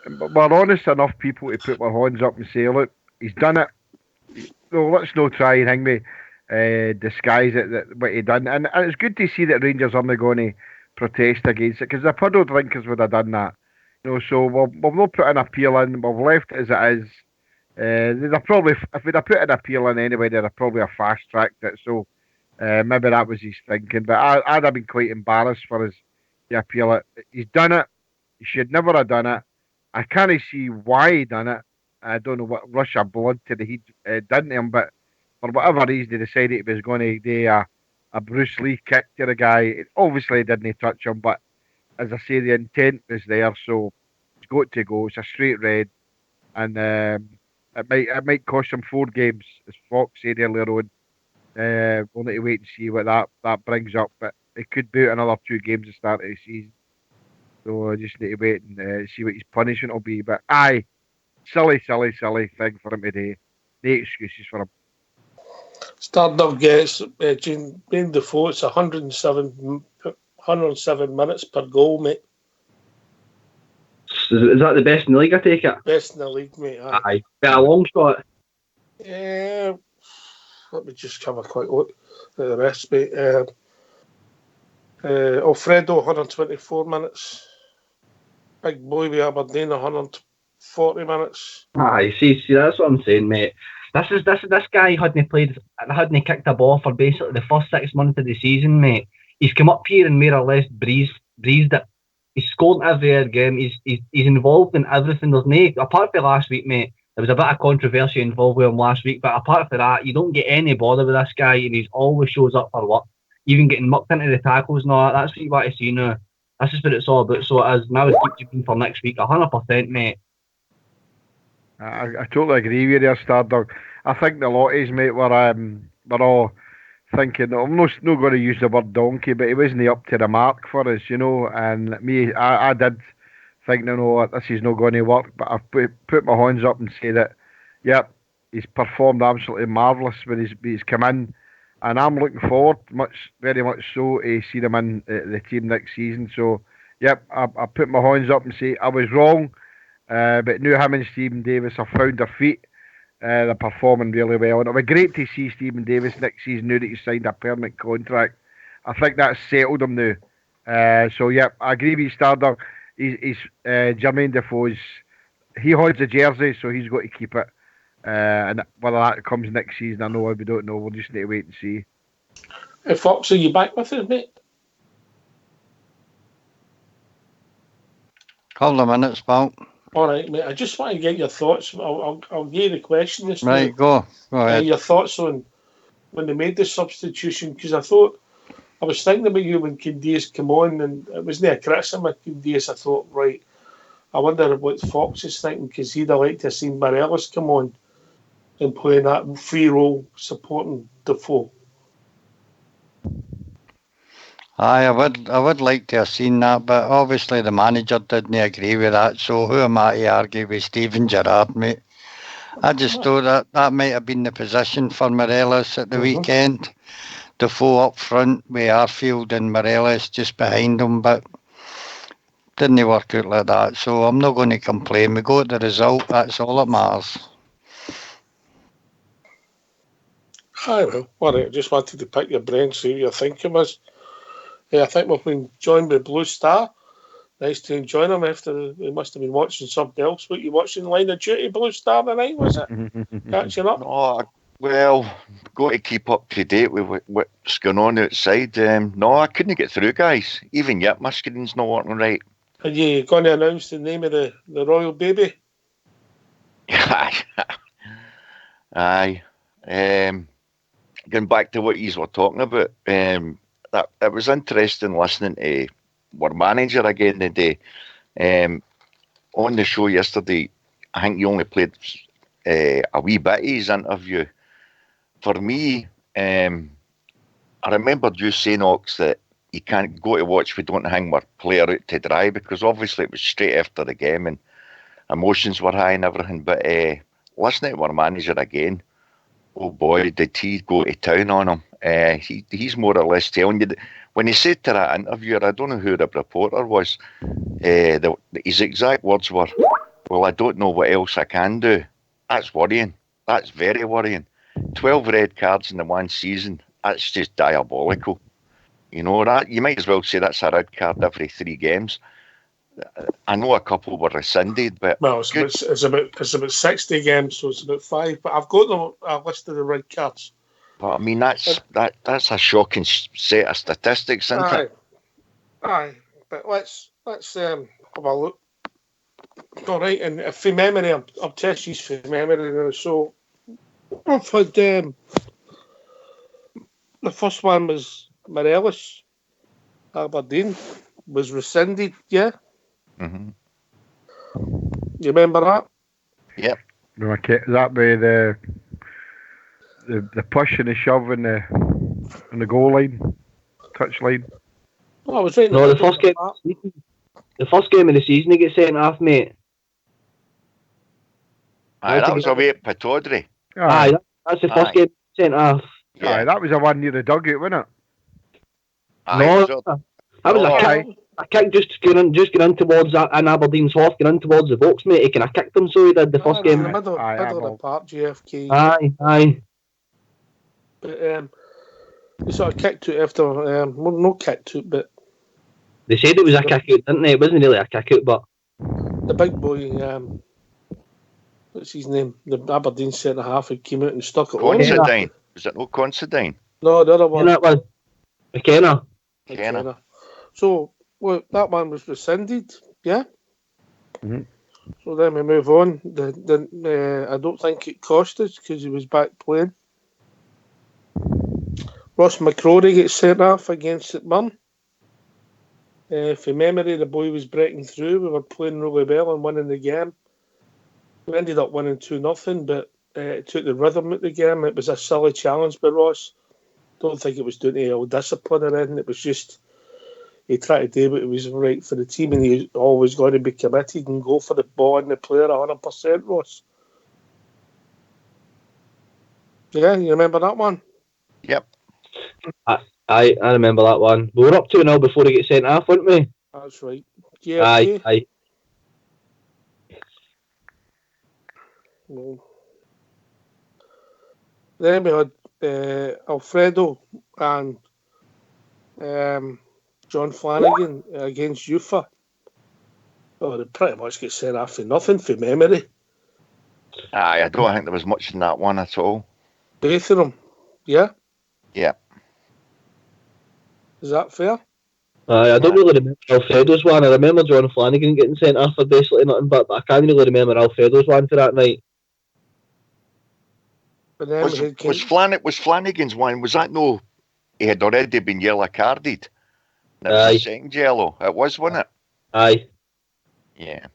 we're honest enough people to put our hands up and say, look, he's done it. No, let's not try and hang me, disguise it, that what he done. And it's good to see that Rangers aren't going to protest against it, because the puddle drinkers would have done that. You know, so we've not put an appeal in, we've left it as it is. They'd have probably, if we'd have put an appeal in anyway, they'd have probably have fast-tracked it. So maybe that was his thinking. But I'd have been quite embarrassed for his appeal. He's done it. He should never have done it. I can't see why he done it. I don't know what rush of blood to the head done to him, but for whatever reason, he decided he was going to do a Bruce Lee kick to the guy. It obviously didn't touch him, but as I say, the intent was there, so it's got to go. It's a straight red, and it might cost him 4 games, as Fox said earlier on. We'll need to wait and see what that brings up, but it could be another 2 games at the start of the season. So I just need to wait and see what his punishment will be. But aye, silly thing for him today. No excuses for him. Stardom gets Jane Defoe. It's 107 minutes per goal, mate. Is that the best in the league, I take it? Best in the league, mate. Aye. Bit a long shot. Yeah. Let me just have a quick look at the rest, mate. Alfredo, 124 minutes. Big Boy with Aberdeen, 140 minutes. Aye, see, that's what I'm saying, mate. This guy hadn't kicked a ball for basically the first 6 months of the season, mate. He's come up here and more or less breezed it. He's scored every other game. He's involved in everything. There's no, apart from last week, mate. There was a bit of controversy involved with him last week, but apart from that, you don't get any bother with this guy, and he's always shows up for work. Even getting mucked into the tackles and all that. That's what you want to see now. That's just what it's all about. So it is. Now it's keep for next week, 100%, mate. I totally agree with you, Stardog. I think the lotties, mate, were all thinking, I'm not going to use the word donkey, but he wasn't up to the mark for us, you know. And me, I did think, no, this is not going to work. But I've put my hands up and say that, yep, he's performed absolutely marvellous when he's come in. And I'm looking forward, very much so, to see him in the team next season. So, yep, I put my hands up and say I was wrong. But now him and Stephen Davis have found their feet. They're performing really well. And it'll be great to see Stephen Davis next season now that he's signed a permanent contract. I think that's settled him now. So, yep, I agree with you, Stardog. He's Jermaine Defoe's. He holds the jersey, so he's got to keep it. And whether that comes next season, I know we don't know. We'll just need to wait and see. Hey, Fox, are you back with us, mate? Couple of minutes, pal. All right, mate. I just want to get your thoughts. I'll give you the question this Right, minute. go ahead. Your thoughts on when they made the substitution, because I was thinking about you when Candeias came on, and it wasn't a criticism of Candeias. I thought, right, I wonder what Fox is thinking, because he'd have liked to have seen Morelos come on and play that free role supporting Defoe. Aye, I would like to have seen that, but obviously the manager didn't agree with that, so who am I to argue with Stephen Gerrard, mate? I just thought that might have been the position for Morelos at the weekend. Defoe up front with Arfield and Morelos just behind him, but didn't work out like that, so I'm not going to complain. We got the result, that's all that matters. Hi, well, all right, I just wanted to pick your brain, see what your thinking was. I think we've been joined by Blue Star. Nice to join them after they must have been watching something else. What you watching, Line of Duty, Blue Star tonight, was it? Catching up? No, well, got to keep up to date with what's going on outside. No, I couldn't get through, guys. Even yet, my screen's not working right. Are you going to announce the name of the royal baby? Aye. Going back to what you were talking about, that it was interesting listening to our manager again today. On the show yesterday, I think he only played a wee bit of his interview. For me, I remembered you saying, Ox, that you can't go to watch if we don't hang our player out to dry, because obviously it was straight after the game and emotions were high and everything. But listening to our manager again, oh boy, did he go to town on him. He's more or less telling you that when he said to that interviewer, I don't know who the reporter was, his exact words were, well, I don't know what else I can do. That's worrying. That's very worrying. 12 red cards in the one season, that's just diabolical. You know, that you might as well say that's a red card every 3 games. I know a couple were rescinded, but well, it's about 60 games, so it's about 5. But I've got a list of the red cards. But I mean, that's a shocking set of statistics, isn't it? Aye, but let's have a look. All right, and from memory, I'm testing from memory now. So I've had the first one was Morelos, Aberdeen, was rescinded. Yeah. Mm-hmm. You remember that? Yep. Okay, that be the push and the shove in the goal line, touch line. Oh, I was right. No, the first game of the season he gets sent off, mate. Aye, that was away at Pataudry. Aye, that's the first Aye. game sent off. Aye, that was the one near the dugout, wasn't it? Aye, No, was it? that was No. a kick just going in towards an Aberdeen's half, going in towards the box, mate. He kind of kicked him, so he did the first It was in the game. middle Aye, of the well. park, JFK. Aye. But he sort of kicked it after, well, no kicked it, but They said it was a kick out, didn't they? It wasn't really a kick out, but the big boy, what's his name? The Aberdeen centre half, who came out and stuck it on. Considine. Was it no Considine? No, the other one. that was McKenna. Kenna. So, well, that one was rescinded, yeah? Mhm. So then we move on. I don't think it cost us because he was back playing. Ross McCrory gets sent off against St Mirren. From memory, the boy was breaking through. We were playing really well and winning the game. We ended up winning 2-0, but it took the rhythm out the game. It was a silly challenge by Ross. Don't think it was due to ill discipline or anything. It was just he tried to do what was right for the team, and he always got to be committed and go for the ball and the player 100%, Ross. Yeah, you remember that one? Yep. I remember that one. We were up 2-0 before he got sent off, weren't we? That's right. Yeah. Aye. No. Then we had Alfredo and John Flanagan against Ufa. Oh, they pretty much get sent off for nothing, from memory. Aye, I don't think there was much in that one at all. Both of them. Yeah? Yeah. Is that fair? I don't really remember Alfredo's one. I remember John Flanagan getting sent off for basically nothing, but I can't really remember Alfredo's one for that night. But then we had Was Flanagan's one, was that no, he had already been yellow carded? That was Aye. the second yellow. It was, wasn't it? Aye. Yeah.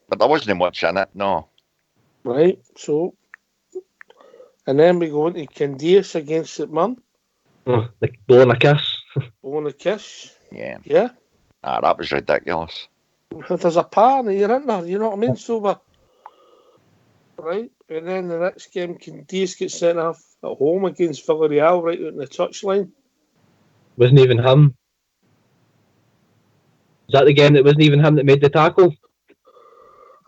But there wasn't much in it, no. Right, so. And then we go into Candias against St Mirren. The blowing a kiss. Blowing a kiss. Yeah. Yeah? That was ridiculous. There's a partner, you're in there, you know what I mean? So, right, and then the next game, Candias gets sent off at home against Villarreal right out in the touchline. Wasn't even him. Is that the game that wasn't even him that made the tackle?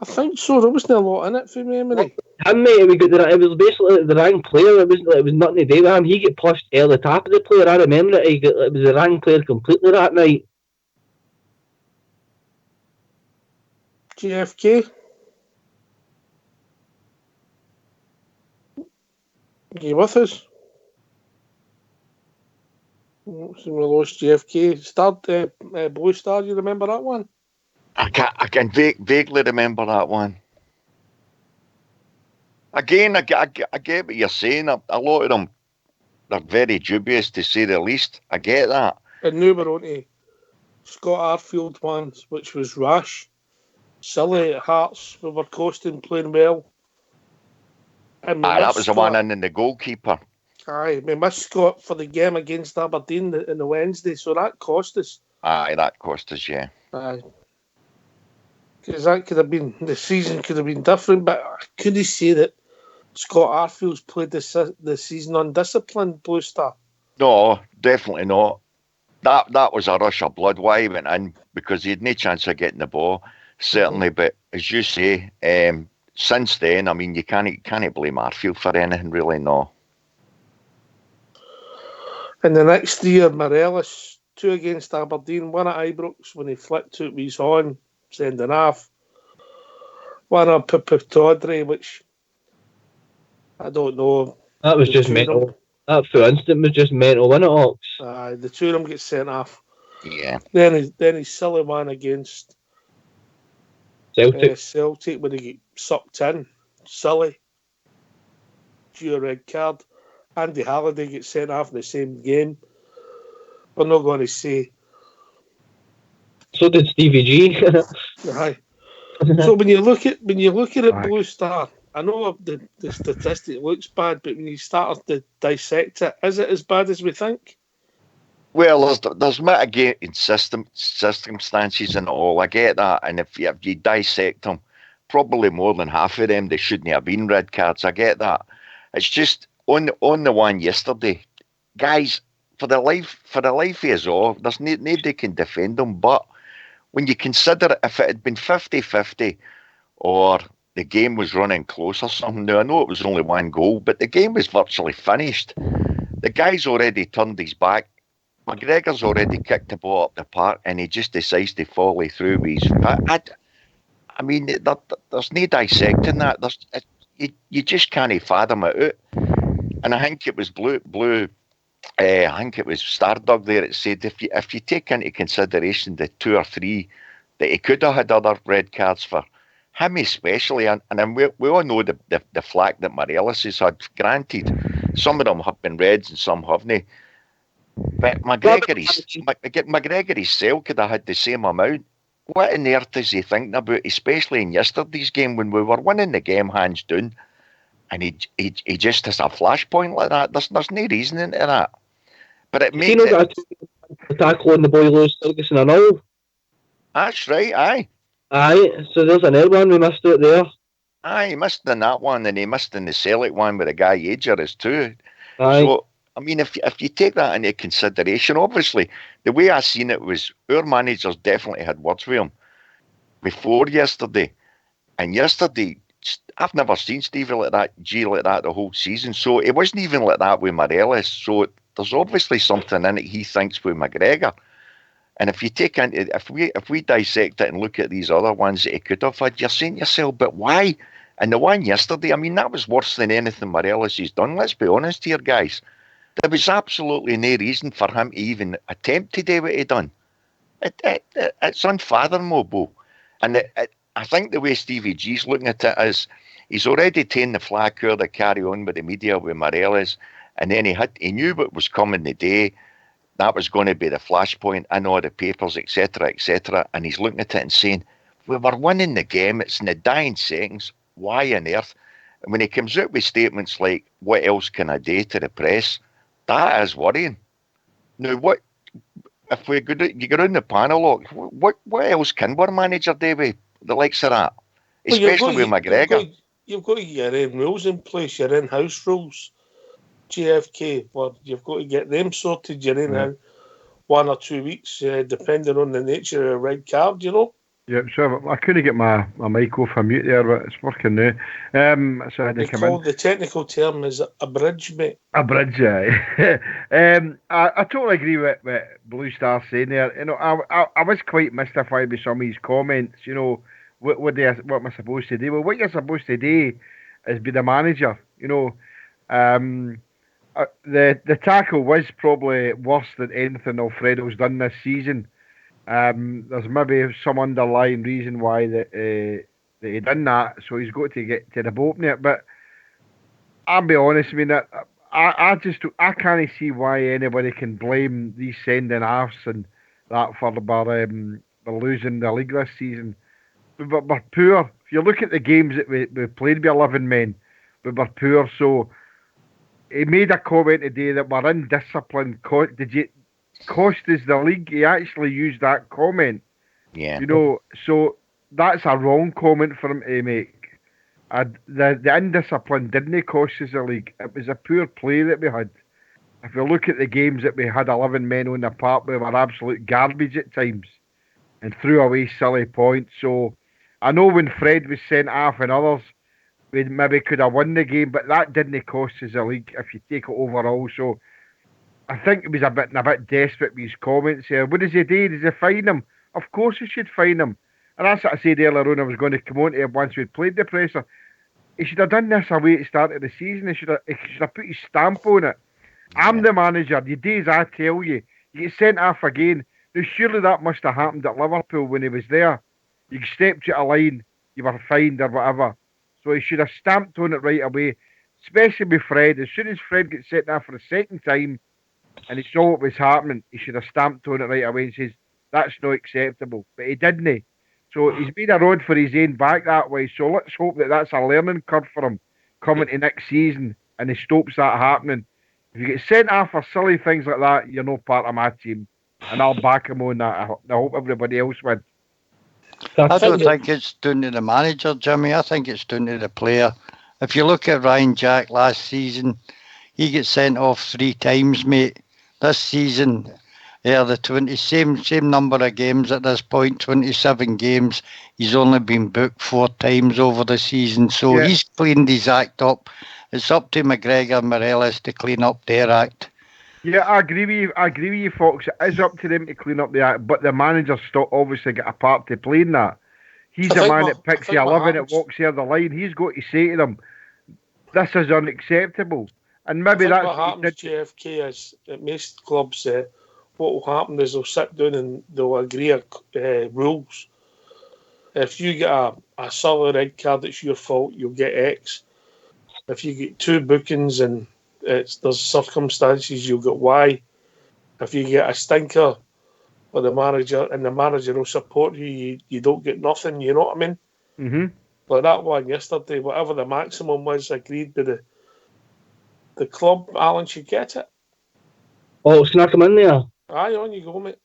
I think so. There wasn't a lot in it for memory. Him, mate, it was basically the wrong player. It was nothing to do with him. He get pushed early top of the player. I remember it. It was the wrong player completely that night. JFK. You with us? So we lost JFK. Blue Star, you remember that one? I can vaguely remember that one. Again, I get what you're saying. A lot of them, they're very dubious to say the least. I get that. And now we're on to Scott Arfield ones, which was rash. Silly at Hearts. We were coasting, playing well. And That was the one in the goalkeeper. Aye, we missed Scott for the game against Aberdeen in the Wednesday, so that cost us. Aye, that cost us, yeah. Aye. Because that could have been, the season could have been different, but I couldn't say that Scott Arfield's played the season undisciplined, Blue Star. No, definitely not. That was a rush of blood. Why he went in? Because he had no chance of getting the ball, certainly. But as you say, since then, I mean, you can't blame Arfield for anything, really, no. And the next year, Morelos, 2 against Aberdeen, 1 at Ibrox when he flicked to his horn, sending off. 1 at Tawdry, which I don't know. That was just mental. That for instance was just mental, wasn't it, Ox? The 2 of them get sent off. Yeah. Then his silly one against Celtic when he get sucked in. Silly. Due a red card. Andy Halliday gets sent off in the same game. We're not going to say. So did Stevie G. Aye. So when you look at it, Blue Star, I know the statistic looks bad, but when you start to dissect it, is it as bad as we think? Well, there's mitigating circumstances and all. I get that, and if you dissect them, probably more than half of them, they shouldn't have been red cards. I get that. It's just on the one yesterday, guys. For the life of us all, there's nobody can defend them. But when you consider if it had been 50-50 or the game was running close or something, now I know it was only one goal, but the game was virtually finished. The guy's already turned his back. McGregor's already kicked the ball up the park, and he just decides to volley through with his foot. I mean, there's no dissecting that. You just can't fathom it out. And I think it was Blue. I think it was Stardog there that said if you take into consideration the 2 or 3 that he could have had other red cards for, him especially, and we all know the flack that Morelos has had. Granted, some of them have been reds and some haven't. But McGregor himself could have had the same amount. What on earth is he thinking about, especially in yesterday's game when we were winning the game hands down, and he just has a flashpoint like that? There's no reason into that. But it makes the tackle on the boy Lewis Ferguson and all. That's right, aye. Aye, so there's another one we missed out there. Aye, he missed in that one, and he missed in the Celtic one with the guy Ager is too. Aye. So, I mean, if you take that into consideration, obviously, the way I seen it was our managers definitely had words with him before yesterday. And yesterday, I've never seen Stevie like that, the whole season. So it wasn't even like that with Morelos. So there's obviously something in it he thinks with McGregor. And if you take into, if we dissect it and look at these other ones that he could have had, you're saying to yourself, but why? And the one yesterday, I mean, that was worse than anything Morelos has done. Let's be honest here, guys. There was absolutely no reason for him to even attempt to do what he done. It's unfathomable. And I think the way Stevie G's looking at it is he's already taken the flag out to carry on with the media with Morelos, and then he knew what was coming the day. That was going to be the flashpoint in all the papers, etc., and he's looking at it and saying, we were winning the game, it's in the dying seconds, why on earth? And when he comes out with statements like, what else can I do to the press? That is worrying. Now, what if you go on the panel, what else can our manager do with the likes of that? Especially with McGregor. You've got to get your own rules in place, your in-house rules. GFK, well, you've got to get them sorted. You're in now 1 or 2 weeks, depending on the nature of a red card, you know. Yeah, so I couldn't get my mic off a mute there, but it's working now. So I had to come in. The technical term is a bridge, mate. A bridge, aye. I totally agree with Blue Star saying there. You know, I was quite mystified with some of his comments. You know, what am I supposed to do? Well, what you're supposed to do is be the manager. You know, the tackle was probably worse than anything Alfredo's done this season. There's maybe some underlying reason why that he done that, so he's got to get to the bottom of it. But I'll be honest, I mean, I can't see why anybody can blame these sending offs and that for losing the league this season. But we're poor. If you look at the games that we played with 11 men, we were poor. So he made a comment today that we're undisciplined. Did you cost us the league? He actually used that comment. Yeah. You know, so that's a wrong comment for him to make. The undiscipline didn't cost us the league. It was a poor play that we had. If you look at the games that we had 11 men on the park, we were absolute garbage at times and threw away silly points. So I know when Fred was sent off and others, we maybe could have won the game, but that didn't cost us the league if you take it overall. So I think he was a bit desperate with his comments here. What does he do? Does he fine him? Of course he should fine him. And that's what I said earlier on. I was going to come on to him once we'd played the presser. He should have done this away at the start of the season. He should have put his stamp on it. I'm the manager. You do as I tell you. You get sent off again. Now, surely that must have happened at Liverpool when he was there. You stepped out of line, you were fined or whatever. So he should have stamped on it right away, especially with Fred. As soon as Fred gets sent off for the second time and he saw what was happening, he should have stamped on it right away and says, that's not acceptable. But he didn't. So he's made a road for his own back that way. So let's hope that that's a learning curve for him coming to next season and he stops that happening. If you get sent off for silly things like that, you're no part of my team. And I'll back him on that. I hope everybody else would. I don't think it's down to the manager, Jimmy. I think it's down to the player. If you look at Ryan Jack last season, he gets sent off 3 times, mate. This season, the same number of games at this point, 27 games. He's only been booked 4 times over the season, so he's cleaned his act up. It's up to McGregor and Morelos to clean up their act. Yeah, I agree with you, Fox. It is up to them to clean up the act, but the manager's still obviously got a part to play in that. He's the man that picks the 11 that walks the other line. He's got to say to them, this is unacceptable. And maybe that's what happens, JFK, is at most clubs, what will happen is they'll sit down and they'll agree rules. If you get a solid red card, it's your fault, you'll get X. If you get 2 bookings and there's circumstances, you'll get Y. If you get a stinker for the manager and the manager will support you, you don't get nothing, you know what I mean? Mm-hmm. Like that one yesterday, whatever the maximum was agreed by the club, Alan should get it. Oh, snuck him in there. Aye, on you go, mate.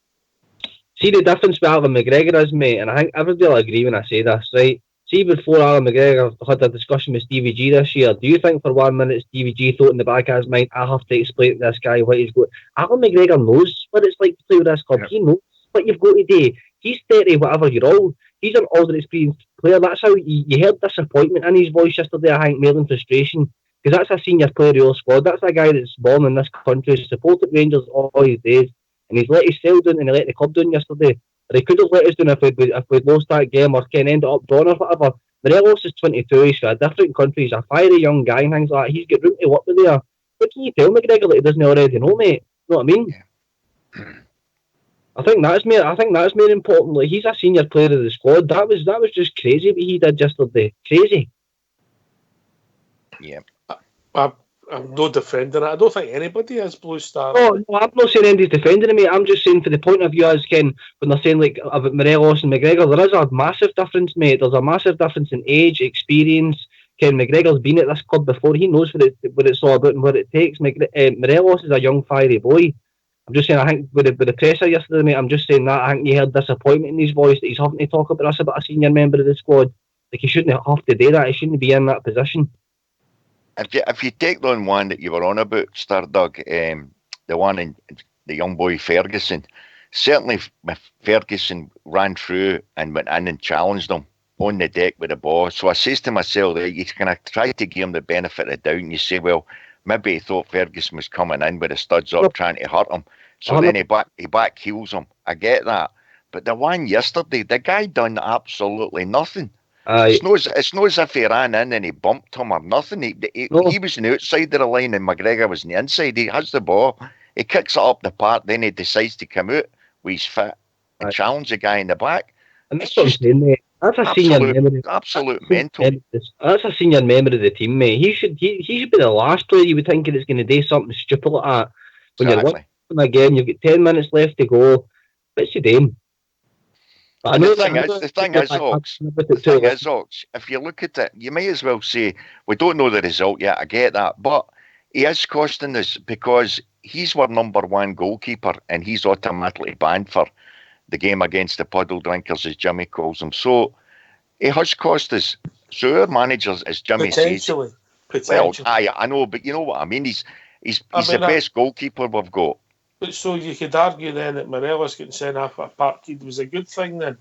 See the difference with Alan McGregor is, mate, and I think everybody will agree when I say this, right? See, before Alan McGregor had a discussion with Stevie G this year, do you think for 1 minute Stevie G thought in the back of his mind, I have to explain to this guy what he's got? Alan McGregor knows what it's like to play with this club. Yep. He knows what you've got to do. He's 30, whatever you're old. He's an older experienced player. That's how you heard disappointment in his voice yesterday, I think, more than frustration. Because that's a senior player of your squad. That's a guy that's born in this country, supported Rangers all his days, and he's let his sale down and he let the club down yesterday. But he could have let us down if we'd lost that game or ended up drawn or whatever. Morelos is 22, he's from a different country, he's a fiery young guy and things like that. He's got room to work with there. What can you tell McGregor that he doesn't already know, mate? You know what I mean? Yeah. I think that's more important. Like, he's a senior player of the squad. That was just crazy what he did yesterday. Crazy. Yeah. I'm not defending it. I don't think anybody has Blue Star. No, I'm not saying anybody's defending him, mate. I'm just saying for the point of view as Ken, when they're saying like about Morelos and McGregor, there is a massive difference, mate. There's a massive difference in age, experience. Ken McGregor's been at this club before. He knows what it's all about and what it takes. Morelos is a young, fiery boy. I'm just saying, I think with the presser yesterday, mate, I'm just saying that I think you heard disappointment in his voice that he's having to talk about us about a senior member of the squad. Like, he shouldn't have to do that. He shouldn't be in that position. If you take on one that you were on about, Stardog, the one in the young boy Ferguson, certainly if Ferguson ran through and went in and challenged him on the deck with the ball. So I says to myself, you kind of try to give him the benefit of the doubt, and you say, well, maybe he thought Ferguson was coming in with the studs up trying to hurt him. So then he back heels him. I get that. But the one yesterday, the guy done absolutely nothing. It's not as if he ran in and he bumped him or nothing. He was on the outside of the line and McGregor was on the inside. He has the ball. He kicks it up the park. Then he decides to come out with his foot and challenge the guy in the back. And that's what I'm saying, mate. That's a senior member. Absolute mental. That's a senior member of the team, mate. He should be the last player you would think that's going to do something stupid like that. When you're watching again, you've got 10 minutes left to go. What's your game? The thing is, Ox, if you look at it, you might as well say, we don't know the result yet, I get that, but he is costing us because he's our number 1 goalkeeper and he's automatically banned for the game against the puddle drinkers, as Jimmy calls them. So he has cost us. So our managers, as Jimmy says... Potentially. Well, I know, but you know what I mean? He's the best goalkeeper we've got. But so you could argue then that Morelos getting sent off at Parkhead was a good thing then?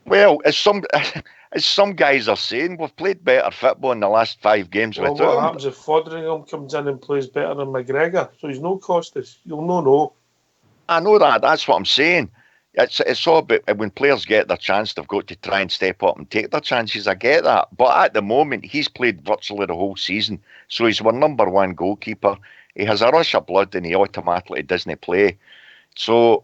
Well, as some guys are saying, we've played better football in the last 5 games without him. What happens if Foderingham comes in and plays better than McGregor? So he's no cost us. You'll know. I know that. That's what I'm saying. It's all about when players get their chance, they've got to try and step up and take their chances. I get that. But at the moment, he's played virtually the whole season. So he's our number 1 goalkeeper. He has a rush of blood and he automatically doesn't play. So,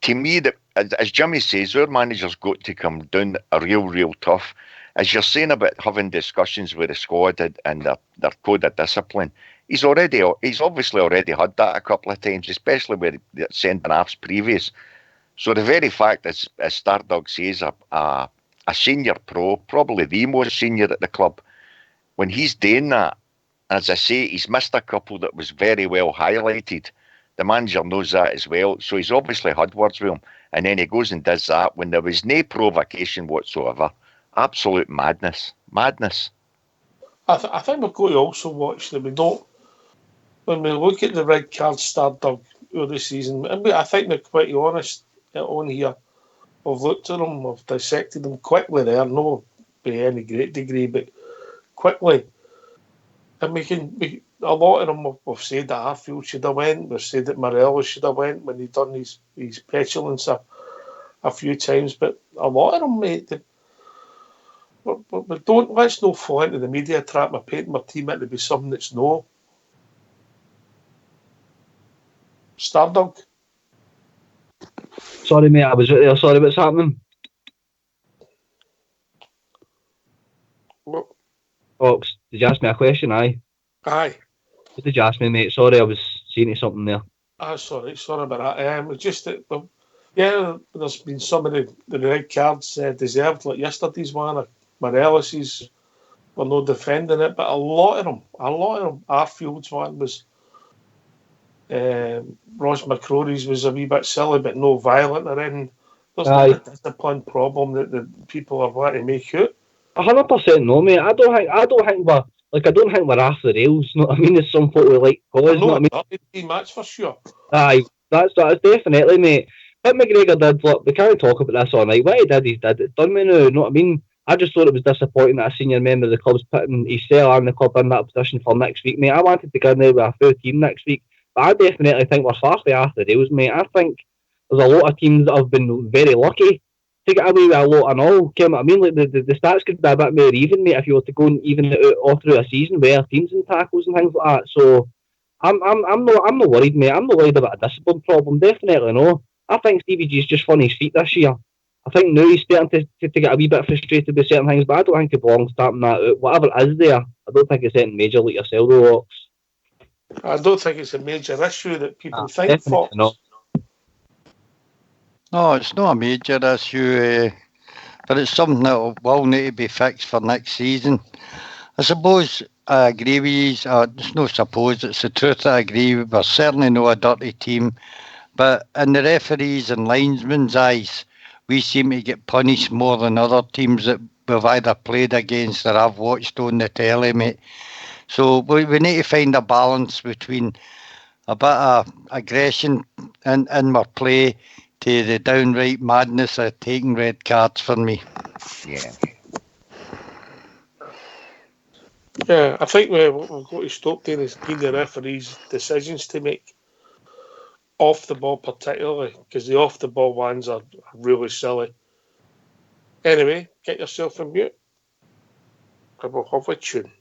to me, as Jimmy says, our manager's got to come down a real tough. As you're saying about having discussions with the squad and their code of discipline, he's obviously already had that a couple of times, especially with the centre-halves previous. So the very fact, as Stardog says, a senior pro, probably the most senior at the club, when he's doing that, as I say, he's missed a couple that was very well highlighted. The manager knows that as well. So he's obviously had words with him. And then he goes and does that when there was no provocation whatsoever. Absolute madness. Madness. I think we've got to also watch that we don't. When we look at the red card Stardog over the season, and I think they're quite honest on here. We've looked at them, we've dissected them quickly there, no by any great degree, but quickly. And a lot of them we've said that Arfield should have went, we've said that Morelos should have went when he done his petulance a few times, but a lot of them, mate, let's not fall into the media trap of painting my team out to be something that's no. Stardog. Sorry, mate, I was right there. Sorry, what's happening? What? Fox, did you ask me a question? Aye. Aye. What did you ask me, mate? Sorry, I was seeing something there. Sorry about that. It's just that, there's been some of the red cards deserved, like yesterday's one. Morelos's, we're not defending it, but a lot of them, Arfield's one was, Ross McCrory's was a wee bit silly, but no violent or anything. There's not a discipline problem that the people are wanting to make out. 100% no, mate. I don't think we're off the rails. You know what I mean? There's some folk we like cause. You know what I mean? Team, that's for sure. Aye, that's definitely, mate. What McGregor did, look, we can't talk about this all night. What he did, he's did. It's done me now. You know what I mean? I just thought it was disappointing that a senior member of the club's putting himself and the club in that position for next week, mate. I wanted to go in there with a full team next week, but I definitely think we're far off the rails, mate. I think there's a lot of teams that have been very lucky to get away with a lot and all. You know what I mean? Like the stats could be a bit more even, mate, if you were to go and even it out all through a season where teams and tackles and things like that. So I'm not worried, mate. I'm not worried about a discipline problem. Definitely no. I think Stevie G's just on his feet this year. I think now he's starting to get a wee bit frustrated with certain things, but I don't think he belongs starting that out. Whatever is there, I don't think it's anything major like yourself, though, Ox. I don't think it's a major issue that people think, Fox. No, it's not a major issue, but it's something that will need to be fixed for next season. I suppose I agree with you. It's no suppose, it's the truth. I agree. We're certainly not a dirty team, but in the referees' and linesmen's eyes, we seem to get punished more than other teams that we've either played against or I've watched on the telly, mate. So we need to find a balance between a bit of aggression in our play to the downright madness of taking red cards for me. Yeah. Yeah, I think we've got to stop doing is giving the referees decisions to make. Off the ball particularly, because the off the ball ones are really silly. Anyway, get yourself in mute. I will have a tune.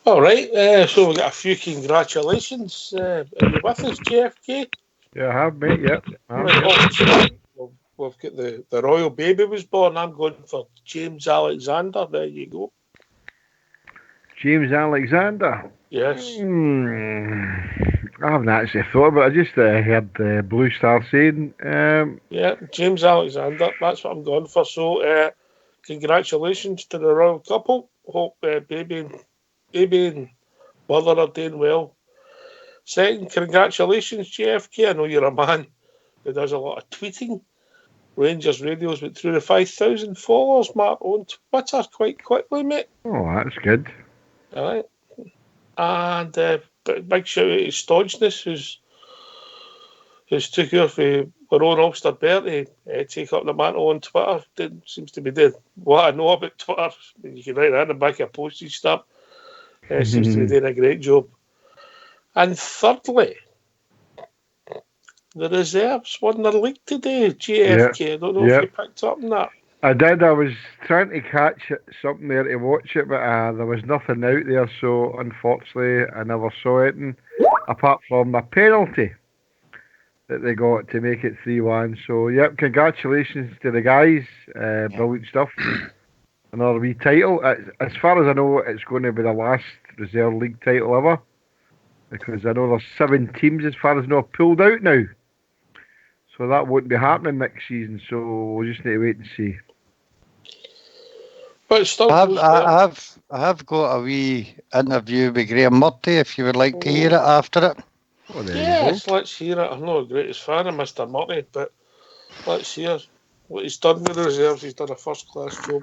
All right, so we've got a few congratulations. Are you with us, JFK? Yeah, I have, mate. Yep. Right, obviously, we've got the royal baby was born. I'm going for James Alexander. There you go. James Alexander. Yes. I haven't actually thought about it. I just heard Blue Star saying. Yeah, James Alexander. That's what I'm going for. So, congratulations to the royal couple. Hope baby and mother are doing well. Second, congratulations, JFK. I know you're a man who does a lot of tweeting. Rangers Radio's went through the 5,000 followers mark on Twitter quite quickly, mate. Oh, that's good. All right. And big shout out to Stodgeness, who's took off our own Ulster Bertie, take up the mantle on Twitter. Seems to be doing what I know about Twitter. You can write that in the back of a postage stamp. Seems to be doing a great job. And thirdly, the reserves won their league today, JFK. I don't know if you picked up on that. I did. I was trying to catch something there to watch it, but there was nothing out there, so unfortunately I never saw it. And apart from a penalty that they got to make it 3-1. So, yep, congratulations to the guys. Brilliant stuff. Another wee title. As far as I know, it's going to be the last reserve league title ever, because I know there's 7 teams, as far as I know, pulled out now. So that won't be happening next season, so we'll just need to wait and see. But still, I have got a wee interview with Graham Murty, if you would like to hear it after it. Oh, yes, let's hear it. I'm not the greatest fan of Mr. Murty, but let's hear what he's done with the reserves. He's done a first-class job.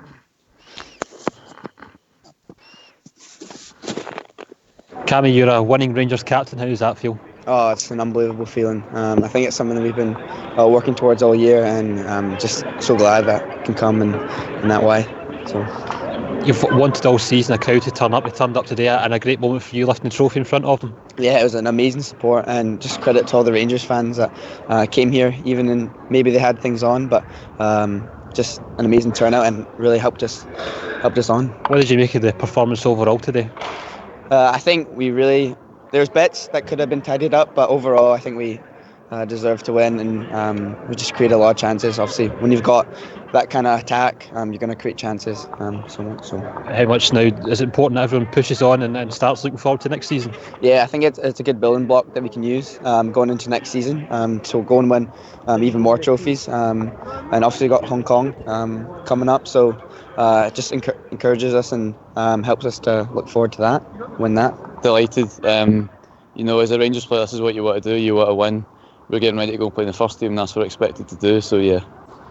Cammy, you're a winning Rangers captain. How does that feel? Oh, it's an unbelievable feeling. I think it's something that we've been working towards all year, and just so glad that it can come in that way. So, you've wanted all season a crowd to turn up. They turned up today, and a great moment for you lifting the trophy in front of them. Yeah, it was an amazing support, and just credit to all the Rangers fans that came here, even in maybe they had things on, but just an amazing turnout and really helped us on. What did you make of the performance overall today? I think there's bits that could have been tidied up, but overall I think we deserved to win, and we just created a lot of chances. Obviously, when you've got that kind of attack, you're going to create chances. So how much now is it important that everyone pushes on and starts looking forward to next season? Yeah, I think it's a good building block that we can use going into next season. So go and win even more trophies, and obviously got Hong Kong coming up. So it just encourages us and helps us to look forward to that, win that. Delighted. As a Rangers player, this is what you want to do. You want to win. We're getting ready to go and play in the first team, and that's what we're expected to do. So yeah.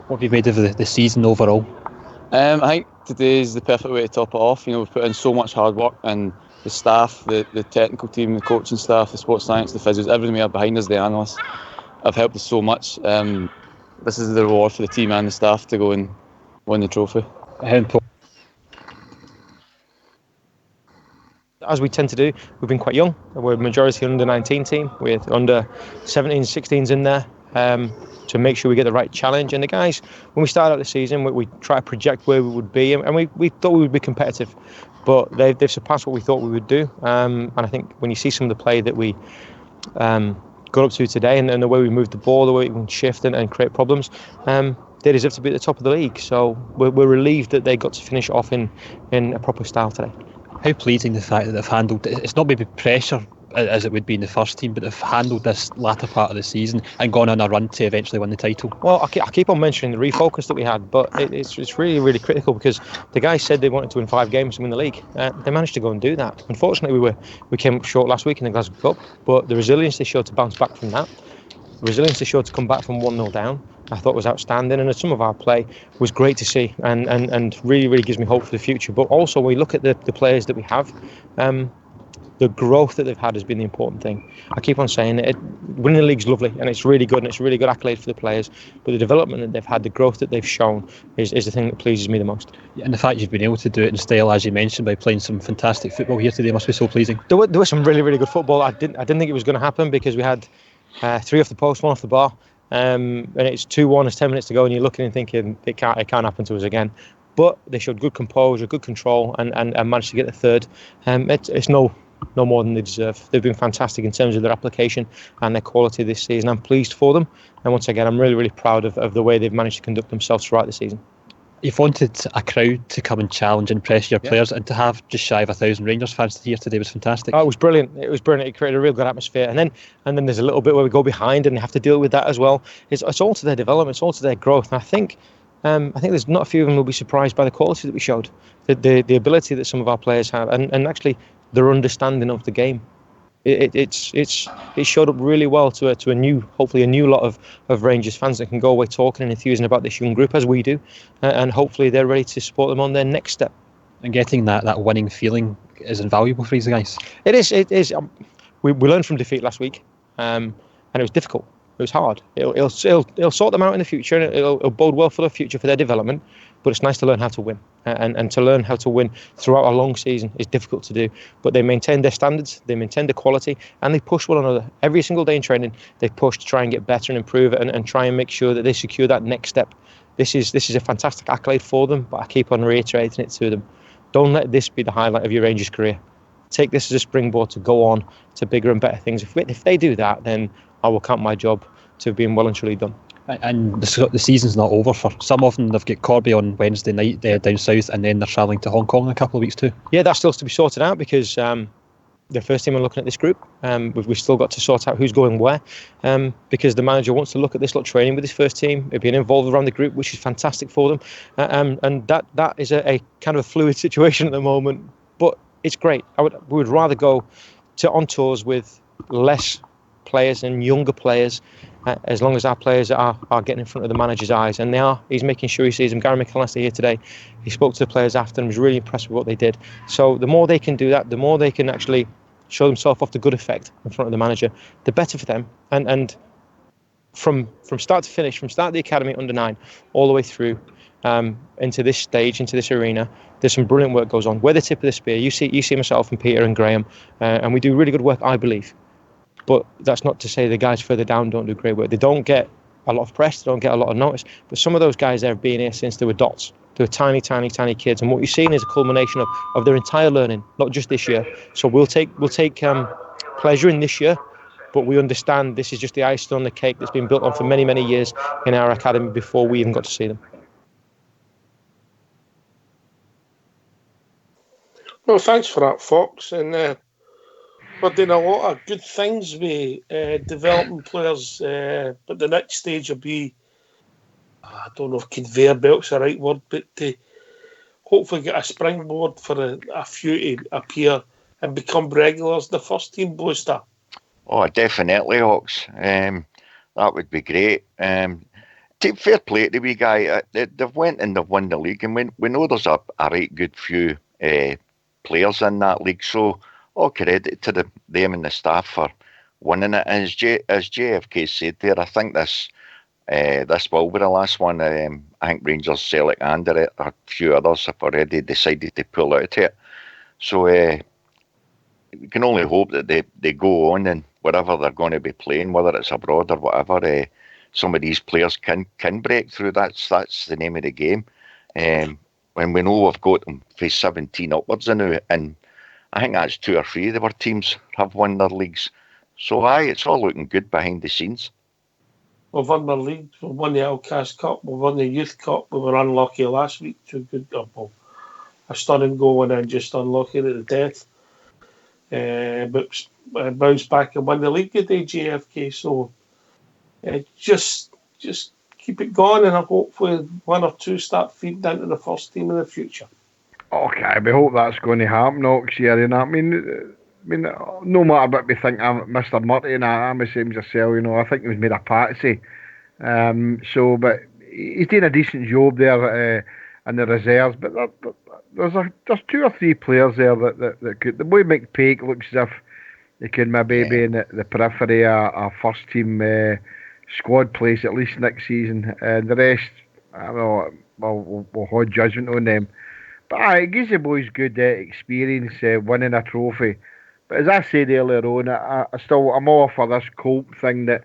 What have you made of the season overall? I think today is the perfect way to top it off. We've put in so much hard work, and the staff, the technical team, the coaching staff, the sports science, the physios, everything we have behind us, the analysts, have helped us so much. This is the reward for the team and the staff to go and win the trophy. As we tend to do, we've been quite young. We're a majority under-19 team with under 17s, 16s in there to make sure we get the right challenge. And the guys, when we started out the season, we try to project where we would be, and we thought we would be competitive, but they've surpassed what we thought we would do. And I think when you see some of the play that we got up to today, and the way we moved the ball, the way we can shift and create problems, they deserve to be at the top of the league. So we're relieved that they got to finish off in a proper style today. How pleasing the fact that they've handled it's not maybe pressure as it would be in the first team, but they've handled this latter part of the season and gone on a run to eventually win the title. Well, I keep on mentioning the refocus that we had, but it's really, really critical, because the guys said they wanted to win 5 games and win the league. They managed to go and do that. Unfortunately, we came up short last week in the Glasgow Cup, but the resilience they showed to bounce back from that, the resilience they showed to come back from 1-0 down, I thought was outstanding, and some of our play was great to see, and really, really gives me hope for the future. But also, when we look at the players that we have, the growth that they've had has been the important thing. I keep on saying it. Winning the league's lovely, and it's really good, and it's a really good accolade for the players. But the development that they've had, the growth that they've shown, is the thing that pleases me the most. Yeah, and the fact you've been able to do it in style, as you mentioned, by playing some fantastic football here today, must be so pleasing. There was some really, really good football. I didn't think it was going to happen, because we had 3 off the post, 1 off the bar. And it's 2-1, there's 10 minutes to go, and you're looking and thinking it can't happen to us again. but they showed good composure, good control, and managed to get the third. It's no more than they deserve. They've been fantastic in terms of their application and their quality this season. I'm pleased for them, and once again, I'm really, really proud of the way they've managed to conduct themselves throughout the season. You've wanted a crowd to come and challenge and pressure your players, and to have just shy of 1,000 Rangers fans here today was fantastic. Oh, it was brilliant. It created a real good atmosphere. And then there's a little bit where we go behind and have to deal with that as well. It's all to their development, it's all to their growth. And I think there's not a few of them will be surprised by the quality that we showed, the ability that some of our players have, and actually their understanding of the game. It showed up really well to hopefully a new lot of Rangers fans that can go away talking and enthusing about this young group as we do, and hopefully they're ready to support them on their next step. And getting that winning feeling is invaluable for these guys. It is. We learned from defeat last week, and it was difficult. It was hard. It'll sort them out in the future, and it'll bode well for the future for their development. But it's nice to learn how to win, and to learn how to win throughout a long season is difficult to do. But they maintain their standards, they maintain the quality, and they push one another every single day in training. They push to try and get better and improve it, and try and make sure that they secure that next step. This is a fantastic accolade for them, but I keep on reiterating it to them. Don't let this be the highlight of your Rangers career. Take this as a springboard to go on to bigger and better things. If they do that, then I will count my job to have been well and truly done. And the season's not over for some of them. They've got Corby on Wednesday night down south, and then they're travelling to Hong Kong in a couple of weeks too. Yeah, that's still to be sorted out, because the first team are looking at this group. We've still got to sort out who's going where, because the manager wants to look at this lot training with his first team, being involved around the group, which is fantastic for them. And that is a kind of a fluid situation at the moment, but it's great. We would rather go on tours with less players and younger players, as long as our players are getting in front of the manager's eyes, and they are. He's making sure he sees them. Gary McAllister here today, he spoke to the players after and was really impressed with what they did. So the more they can do that, the more they can actually show themselves off to good effect in front of the manager, the better for them. And from start to finish, from start of the academy under 9 all the way through into this stage, into this arena, there's some brilliant work goes on. We're the tip of the spear. You see myself and Peter and Graham, and we do really good work, I believe. But that's not to say the guys further down don't do great work. They don't get a lot of press, they don't get a lot of notice. But some of those guys there have been here since they were dots. They were tiny, tiny, tiny kids. And what you've seen is a culmination of their entire learning, not just this year. So we'll take pleasure in this year, but we understand this is just the icing on the cake that's been built on for many, many years in our academy before we even got to see them. Well, thanks for that, Fox. And we're doing a lot of good things with developing players, but the next stage will be, I don't know if conveyor belt's the right word, but to hopefully get a springboard for a few to appear and become regulars in the first team, Bluestar. Oh, definitely, Hawks. That would be great. Fair play to the wee guy. They've went and they've won the league, and we know there's a right good few players in that league, so all credit to them and the staff for winning it. And as JFK said there, I think this will be the last one. I think Rangers, Celtic and a few others have already decided to pull out of it. So we can only hope that they go on, and wherever they're going to be playing, whether it's abroad or whatever, some of these players can break through. That's the name of the game. When we know we've got them for 17 upwards now, and I think that's 2 or 3 of our teams have won their leagues. So it's all looking good behind the scenes. We've won the league, we've won the Outcast Cup, we've won the Youth Cup. We were unlucky last week. A stunning goal and then just unlucky at the death. But bounced back and won the league today, JFK. So just keep it going, and hopefully 1 or 2 start feeding into the first team in the future. Okay, we hope that's going to happen next year. I mean, no matter what we think of Mr. Murty, and I'm the same as yourself. I think he was made a patsy. But he's doing a decent job there in the reserves. But there's 2 or 3 players there that could. The boy McPake looks as if he can maybe be in the periphery, a first team squad place at least next season. And the rest, I don't know, we'll hold judgment on them. But it gives the boys good experience winning a trophy. But as I said earlier on, I'm all for this cult thing that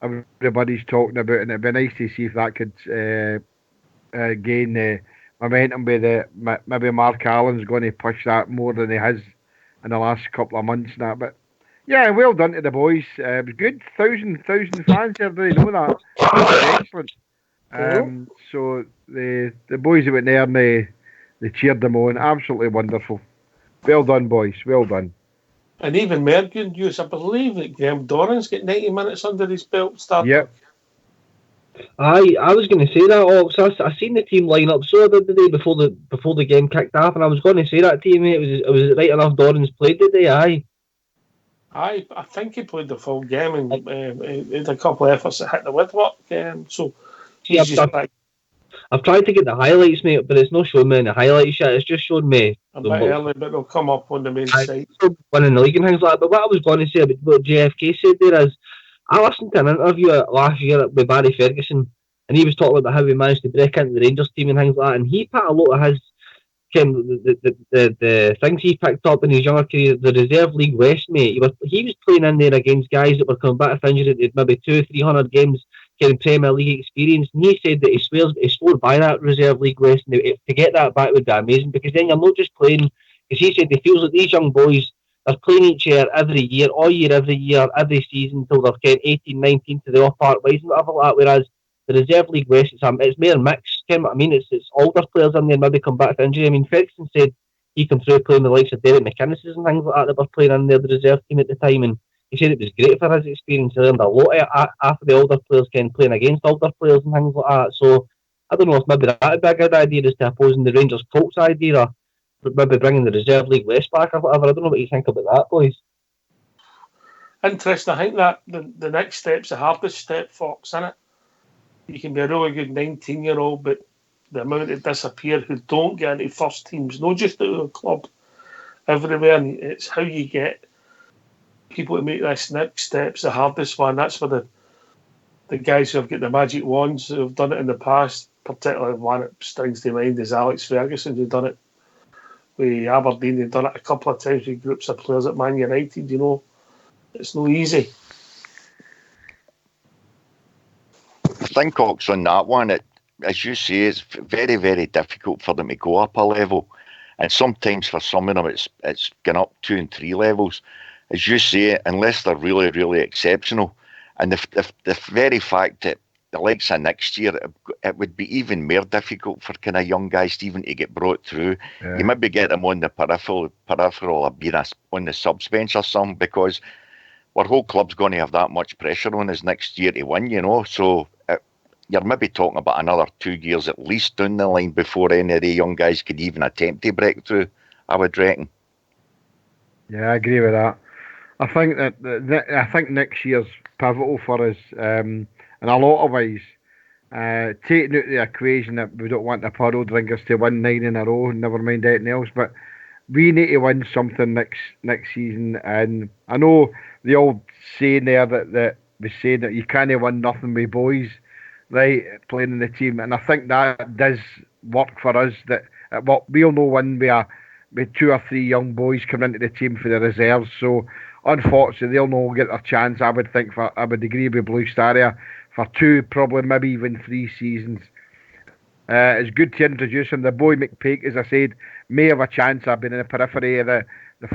everybody's talking about, and it'd be nice to see if that could gain momentum with maybe Mark Allen's going to push that more than he has in the last couple of months and that. But yeah, well done to the boys. It was good. Thousand fans there. Do you know that? It was excellent. So the boys that went there and they cheered them on. Absolutely wonderful. Well done, boys. Well done. And even more good news, I believe that Graham Dorran's got 90 minutes under his belt starting. Yep. I was going to say that, Ox. I seen the team line up so the day before the game kicked off, and I was going to say that to you, mate. It was right enough. Dorrans played today, aye. I think he played the full game and he had a couple of efforts that hit the woodwork. So I've tried to get the highlights, mate, but it's not showing me in the highlights yet. It's just showing me a bit early, but they'll come up on the main site. Winning the league and things like that. But what I was going to say about what JFK said there is, I listened to an interview last year with Barry Ferguson, and he was talking about how he managed to break into the Rangers team and things like that. And he put a lot of his the things he picked up in his younger career, the Reserve League West, mate. He was playing in there against guys that were coming back from injury, that had maybe 200-300 games, getting Premier League experience. And he said that he swore by that Reserve League West, and to get that back would be amazing, because then you're not just playing. Because he said he feels like these young boys are playing each year, every year, all year, every season, until they're getting 18, 19 to the off part ways and whatever like that. Whereas the Reserve League West, it's more mixed. You know what I mean? It's older players in there maybe come back from injury. I mean, Ferguson said he came through playing the likes of Derek McInnes and things like that were playing in there, the reserve team at the time, and he said it was great for his experience. He learned a lot after the older players playing against older players and things like that. So I don't know if maybe that would be a good idea, as to opposing the Rangers Colts idea, or maybe bringing the Reserve League West back or whatever. I don't know what you think about that, boys. Interesting. I think that the next step's the hardest step, Fox, isn't it? You can be a really good 19-year-old, but the amount that disappear who don't get into first teams, not just at the club, everywhere. And it's how you get people to make this next step's the hardest one. That's for the guys who have got the magic wands, who have done it in the past. Particularly one that springs to mind is Alex Ferguson, who done it with Aberdeen. They've done it a couple of times with groups of players at Man United. You know, it's no easy. I think, Cox, on that one, as you say, it's very, very difficult for them to go up a level. And sometimes for some of them, it's gone up 2 and 3 levels. As you say, unless they're really, really exceptional. And the very fact that the likes of next year, it would be even more difficult for kind of young guys even to get brought through. Yeah. You maybe get them on the peripheral or being on the subs bench or something, because our whole club's going to have that much pressure on us next year to win, you know. So you're maybe talking about another 2 years at least down the line before any of the young guys could even attempt to break through, I would reckon. Yeah, I agree with that. I think that next year's pivotal for us in a lot of ways. Taking out the equation that we don't want the puddle drinkers to win 9 in a row, never mind anything else, but we need to win something next season. And I know the old saying there that we say that you can't win nothing with boys, right, playing in the team, and I think that does work for us. That we'll know when with 2 or 3 young boys coming into the team for the reserves. So unfortunately, they'll not get their chance. I would think I would agree with Blue Star here, for 2, probably maybe even 3 seasons. It's good to introduce him. The boy McPake, as I said, may have a chance of being in the periphery of the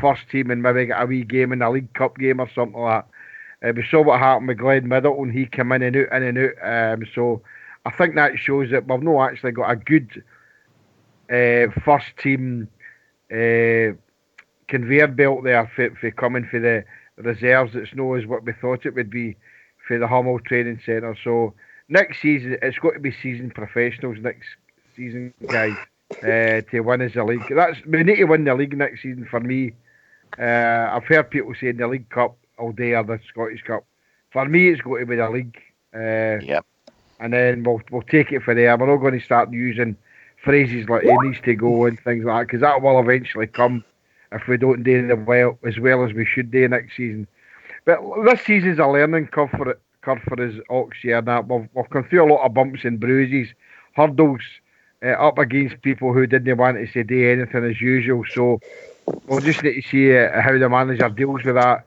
first team and maybe get a wee game in a League Cup game or something like that. We saw what happened with Glenn Middleton. He came in and out. So I think that shows that we've not actually got a good first team conveyor belt there for coming for the reserves. It's not as what we thought it would be for the Hummel Training Centre. So next season, it's got to be seasoned professionals next season, guys, to win as a league. We need to win the league next season for me. I've heard people saying the League Cup all day or the Scottish Cup. For me, it's got to be the league. Yep. And then we'll take it from there. We're not going to start using phrases like "it needs to go" and things like that, because that will eventually come if we don't do it as well as we should do next season. But this season's a learning curve for us, Ox, here. That we've come through a lot of bumps and bruises, hurdles, up against people who didn't want to do anything as usual. So we'll just need to see how the manager deals with that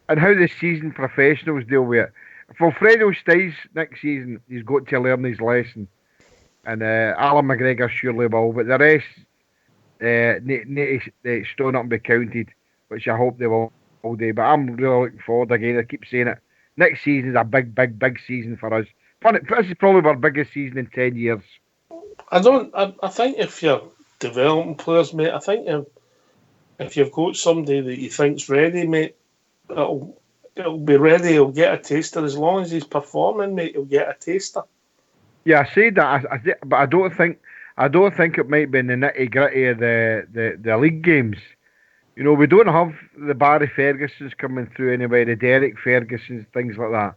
and how the seasoned professionals deal with it. If Alfredo stays next season, he's got to learn his lesson. and Alan McGregor surely will, but the rest need to stone up and be counted, which I hope they will all do. But I'm really looking forward again. I keep saying it. Next season is a big season for us. This is probably our biggest season in 10 years. I think if you're developing players, mate, I think if you've got somebody that you think's ready, mate, it'll be ready. He'll get a taster as long as he's performing, mate. He'll get a taster. Yeah, I say that, but I don't think it might be in the nitty gritty of the league games. You know, we don't have the Barry Fergusons coming through anyway, the Derek Fergusons, things like that.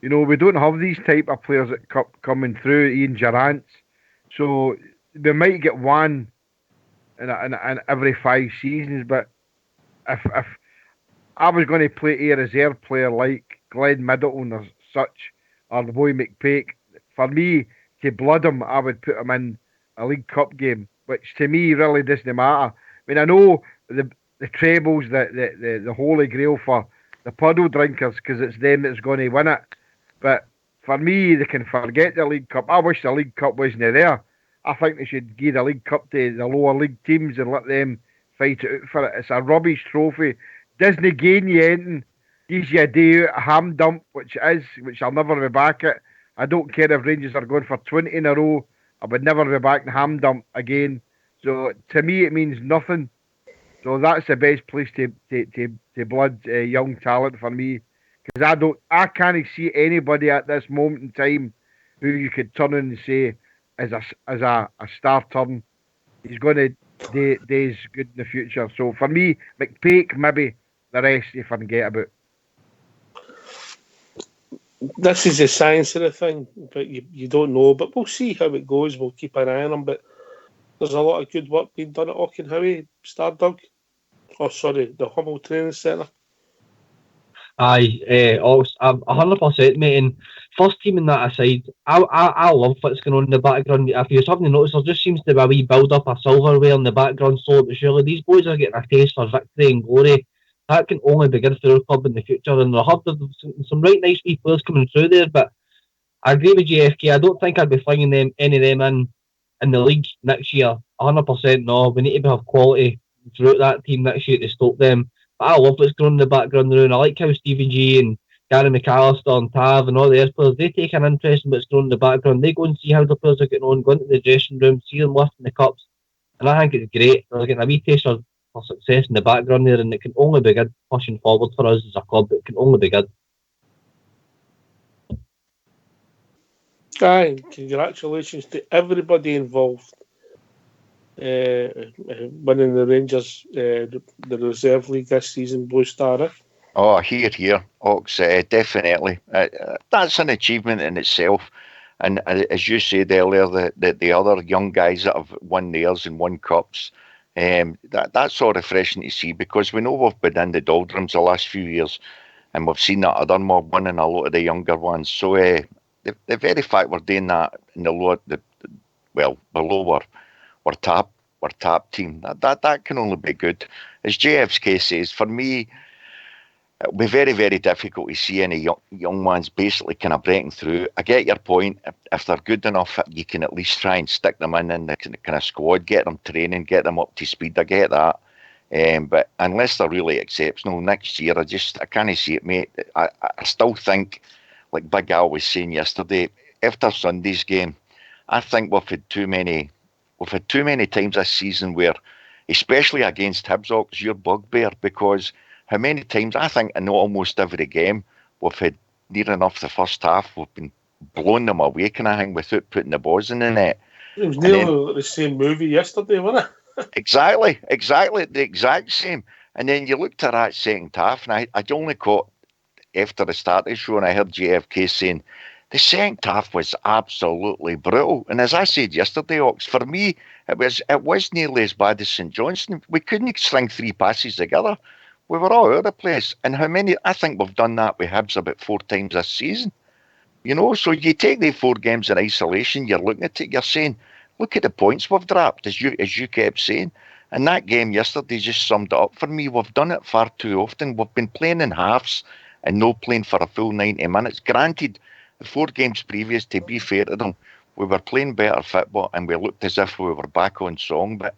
You know, we don't have these type of players that coming through, Ian Durrant. So we might get one in every 5 seasons, but if I was going to play a reserve player like Glenn Middleton or such, or the boy McPake, for me to blood him, I would put him in a League Cup game, which to me really doesn't matter. I mean, I know the trebles, the holy grail for the puddle drinkers, because it's them that's going to win it. But for me, they can forget the League Cup. I wish the League Cup wasn't there. I think they should give the League Cup to the lower league teams and let them fight it out for it. It's a rubbish trophy. Disney gain you anything, gives you a day out, a ham dump, which I'll never be back at. I don't care if Rangers are going for 20 in a row. I would never be back in ham dump again. So to me, it means nothing. So that's the best place to blood young talent for me, because I can't see anybody at this moment in time who you could turn in and say as a star turn, he's going to do good in the future. So for me, McPake, maybe the rest you forget about. This is the science of the thing, but you don't know. But we'll see how it goes. We'll keep an eye on him. But there's a lot of good work being done at Auchenhowie, Stardug. Oh, sorry, the Hummel Training Centre. Aye, 100%, mate. And first team in that aside, I love what's going on in the background. If you haven't noticed, there just seems to be a wee build up of silverware in the background slowly but surely. These boys are getting a taste for victory and glory. That can only be good for our club in the future. And there have some right nice wee players coming through there. But I agree with JFK. I don't think I'd be flinging any of them in the league next year. 100% no. We need to have quality throughout that team next year to stop them. But I love what's going on in the background there, and I like how Stephen G and Gary McAllister and Tav and all the other players, they take an interest in what's going on in the background. They go and see how the players are getting on, go into the dressing room, see them lifting the cups, and I think it's great. They're getting a wee taste for success in the background there, and it can only be good pushing forward for us as a club. It can only be good. Aye, congratulations to everybody involved. Winning the Rangers, the Reserve League this season, Blue Star. Oh, here, Ox, definitely. That's an achievement in itself. And as you said earlier, the other young guys that have won theirs and won cups, that's so refreshing to see, because we know we've been in the doldrums the last few years, and we've seen that Adurma winning a lot of the younger ones. So the very fact we're doing that in the lower, below our top team, that can only be good. As JFK says, for me, it'll be very, very difficult to see any young ones basically kind of breaking through. I get your point. If they're good enough, you can at least try and stick them in the kind of squad, get them training, get them up to speed. I get that. But unless they're really exceptional next year, I can't see it, mate. I still think, like Big Al was saying yesterday, after Sunday's game, I think we've had too many times this season where, especially against Hibs, your bugbear, because how many times, I think in almost every game, we've had near enough the first half, we've been blowing them away kind of thing without putting the balls in the net. It was nearly the same movie yesterday, wasn't it? Exactly, the exact same. And then you looked at that second half, and I'd only caught after the start of the show, and I heard JFK saying, the second half was absolutely brutal. And as I said yesterday, Ox, for me, it was nearly as bad as St Johnstone. We couldn't string 3 passes together. We were all over the place. And how many? I think we've done that with Hibs about 4 times this season. You know, so you take the 4 games in isolation, you're looking at it, you're saying, look at the points we've dropped, as you kept saying. And that game yesterday just summed it up for me. We've done it far too often. We've been playing in halves and no playing for a full 90 minutes. Granted, the 4 games previous, to be fair to them, we were playing better football and we looked as if we were back on song. But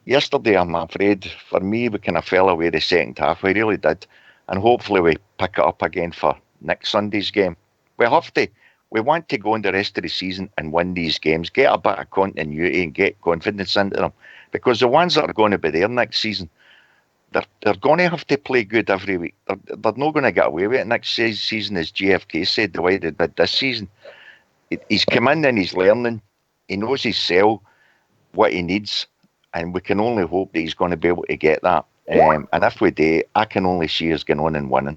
yesterday, I'm afraid, for me, we kind of fell away the second half. We really did. And hopefully we pick it up again for next Sunday's game. We have to. We want to go in the rest of the season and win these games, get a bit of continuity and get confidence into them. Because the ones that are going to be there next season, they're going to have to play good every week. They're not going to get away with it next season, as GFK said, the way they did this season. He's come in and he's learning. He knows his cell, what he needs, and we can only hope that he's going to be able to get that. And if we do, I can only see us going on and winning.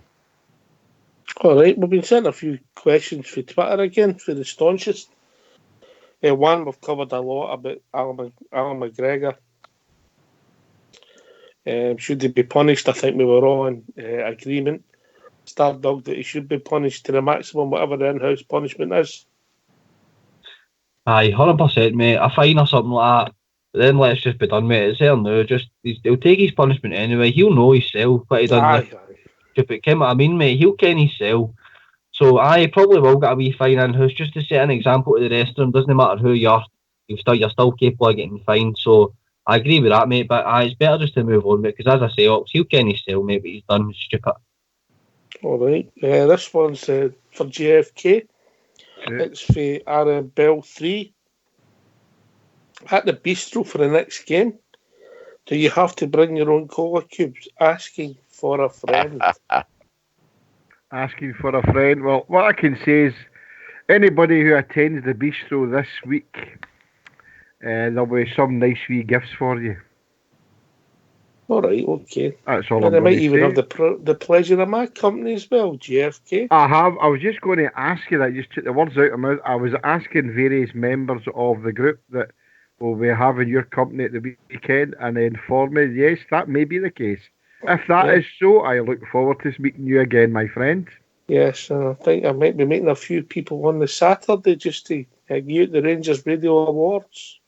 All right, we've been sent a few questions for Twitter again, for the staunchest. One, we've covered a lot about Alan McGregor. Should he be punished? I think we were all in agreement. Stardog that he should be punished to the maximum, whatever the in-house punishment is. Aye, 100%, mate. A fine or something like that. Then let's just be done, mate. It's there now. He'll take his punishment anyway. He'll know himself what he done. Stupid, Kim, what I mean, mate. He'll ken himself. So I probably will get a wee fine in-house just to set an example to the rest of them. Doesn't matter who you are, you're still capable of getting fined. So I agree with that, mate. But it's better just to move on, mate. Because as I say, he'll ken himself, mate. But he's done stupid. All right. This one's for JFK. It's for Aaron Bell 3. At the bistro for the next game, do you have to bring your own cola cubes? Asking for a friend. Asking for a friend. Well, what I can say is, anybody who attends the bistro this week, there'll be some nice wee gifts for you. All right, okay. That's all. And I might even have the pleasure of my company as well, GFK. I have. I was just going to ask you that. You just took the words out of my mouth. I was asking various members of the group that will be having your company at the weekend, and they informed me, yes, that may be the case. If that is so, I look forward to meeting you again, my friend. Yes, and I think I might be meeting a few people on the Saturday just to give you the Rangers Radio Awards.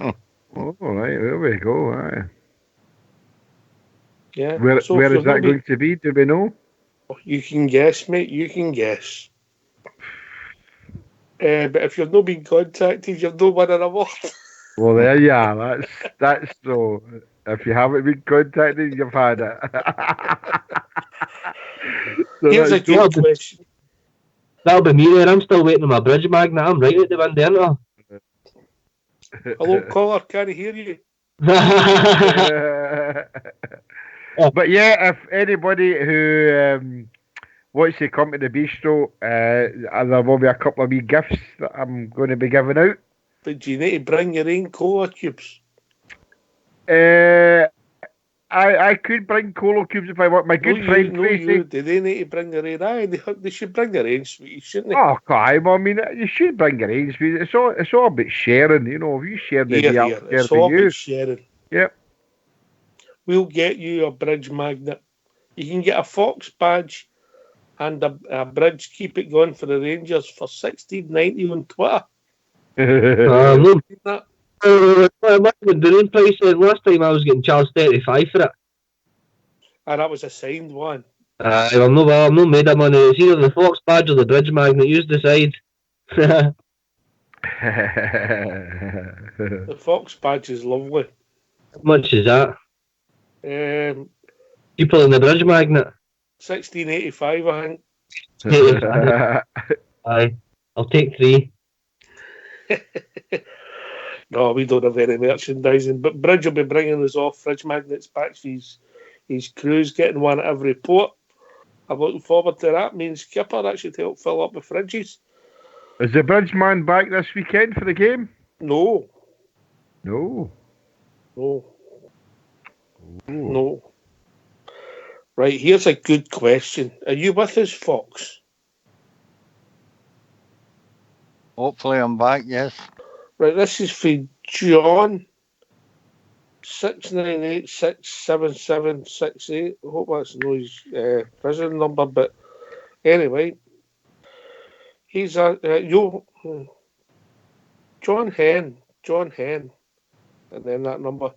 Oh, all right, there we go. Aye. Yeah. Where is that going to be? Do we know? You can guess, mate. You can guess. But if you've not been contacted, you've not won an award. Well, there you are. That's so. If you haven't been contacted, you've had it. So here's a good question. That'll be me there. I'm still waiting on my bridge magnet. I'm right at the window, aren't I? Hello, caller. Can't hear you. But yeah, if anybody who wants to come to the bistro, there will be a couple of wee gifts that I'm going to be giving out. But do you need to bring your own cola cubes? I could bring cola cubes if I want. My good friend Tracy. Do they need to bring their own? They should bring their own sweeties, shouldn't they? Oh, I mean, you should bring your own sweeties. It's all about sharing, you know. If you share the idea, it's all about sharing. Yep. We'll get you a bridge magnet. You can get a Fox badge and a bridge. Keep it going for the Rangers for $16.90 on Twitter. The price last time I was getting charged $35 for it. And that was a signed one. I'm not made of money. It's either the Fox badge or the bridge magnet. You decide. The Fox badge is lovely. How much is that? People in the bridge magnet. $16.85, I think. Aye, I'll take 3. No, we don't have any merchandising, but Bridge will be bringing us off fridge magnets back to his crews, getting one at every port. I'm looking forward to that. Me and Skipper, that should help fill up the fridges. Is the Bridge man back this weekend for the game? No. Right, here's a good question. Are you with us, Fox? Hopefully I'm back, yes. Right, this is for John 698-67768. I hope that's no his prison number, but anyway, he's John Hen, and then that number.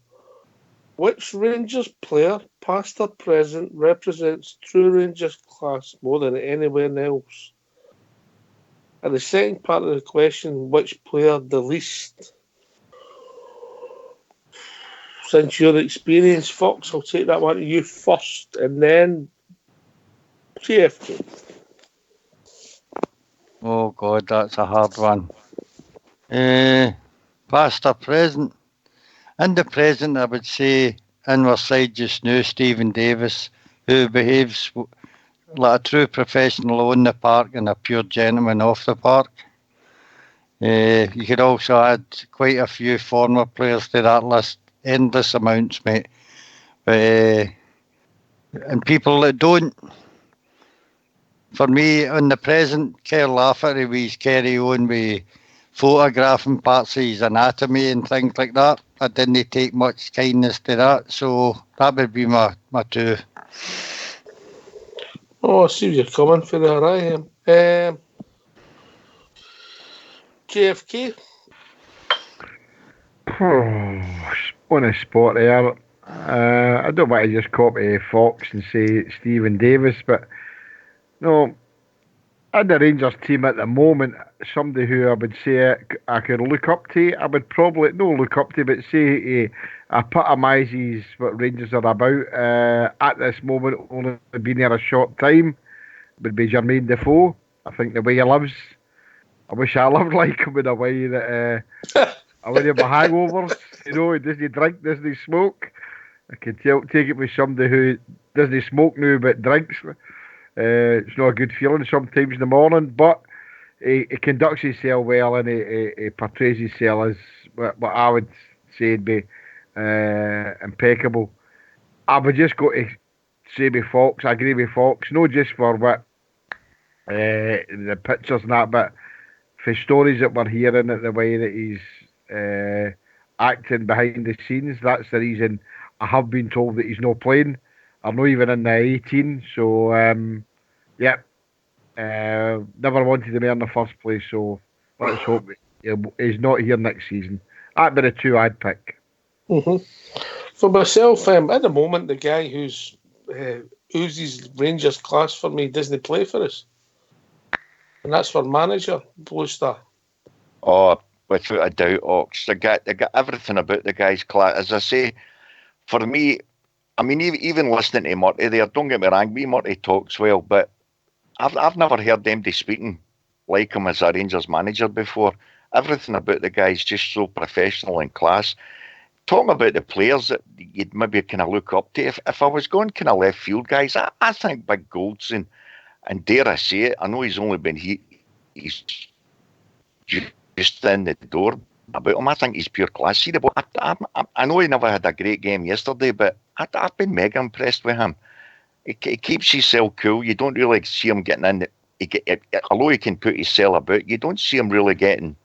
Which Rangers player, past or present, represents true Rangers class more than anywhere else? And the second part of the question, which player the least? Since your experience, Fox, I'll take that one to you first, and then JFK. Oh God, that's a hard one. Past or present? In the present, I would say in our side just now, Stephen Davis, who behaves like a true professional on the park and a pure gentleman off the park. You could also add quite a few former players to that list, endless amounts, mate. And people that don't. For me, on the present, Kerr Lafferty, we carry on with photographing parts of his anatomy and things like that. I didn't take much kindness to that, so that would be my two. Oh, I see where you're coming for there, I am. JFK? On the spot there. I don't want to just copy Fox and say Stephen Davis, but no, in the Rangers team at the moment, somebody who I would say I could look up to, I would probably not look up to, but say epitomises what Rangers are about at this moment, only been there a short time, would be Jermaine Defoe. I think the way he lives, I wish I lived like him in a way that I wouldn't have hangovers, he doesn't drink, doesn't smoke. I could take it with somebody who doesn't smoke now but drinks. It's not a good feeling sometimes in the morning, but he conducts himself well and he portrays himself as what I would say would be impeccable. I would just go to say with Fox, I agree with Fox, not just for what the pictures and that, but for stories that we're hearing, the way that he's acting behind the scenes. That's the reason I have been told that he's not playing. I'm not even in the 18, so never wanted him in the first place, so let's hope he's not here next season. That'd be the two I'd pick. Mm-hmm. For myself, at the moment, the guy who's his Rangers class for me doesn't play for us. And that's for manager, Blue Star. Oh, without a doubt, Ox. They got everything about the guy's class. As I say, for me, I mean, even listening to Murty there, don't get me wrong, Murty talks well, but I've never heard anybody speaking like him as a Rangers manager before. Everything about the guy is just so professional and class. Talking about the players that you'd maybe kind of look up to, if I was going kind of left field guys, I think Big Goldson, and dare I say it, I know he's only been he's just in the door about him. I think he's pure class. See, I know he never had a great game yesterday, but I've been mega impressed with him. He keeps himself cool. You don't really see him getting in. Although he can put himself about, you don't see him really getting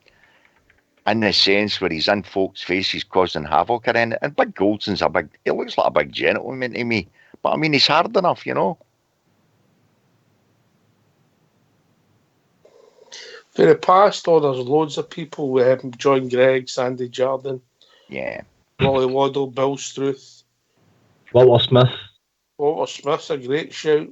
in the sense where he's in folks' faces causing havoc or anything. And Big Goldson's he looks like a big gentleman to me. But I mean, he's hard enough, For the past, there's loads of people, John Gregg, Sandy Jardine, Wally Waddle, Bill Struth, Walter Smith. Walter Smith's a great shout.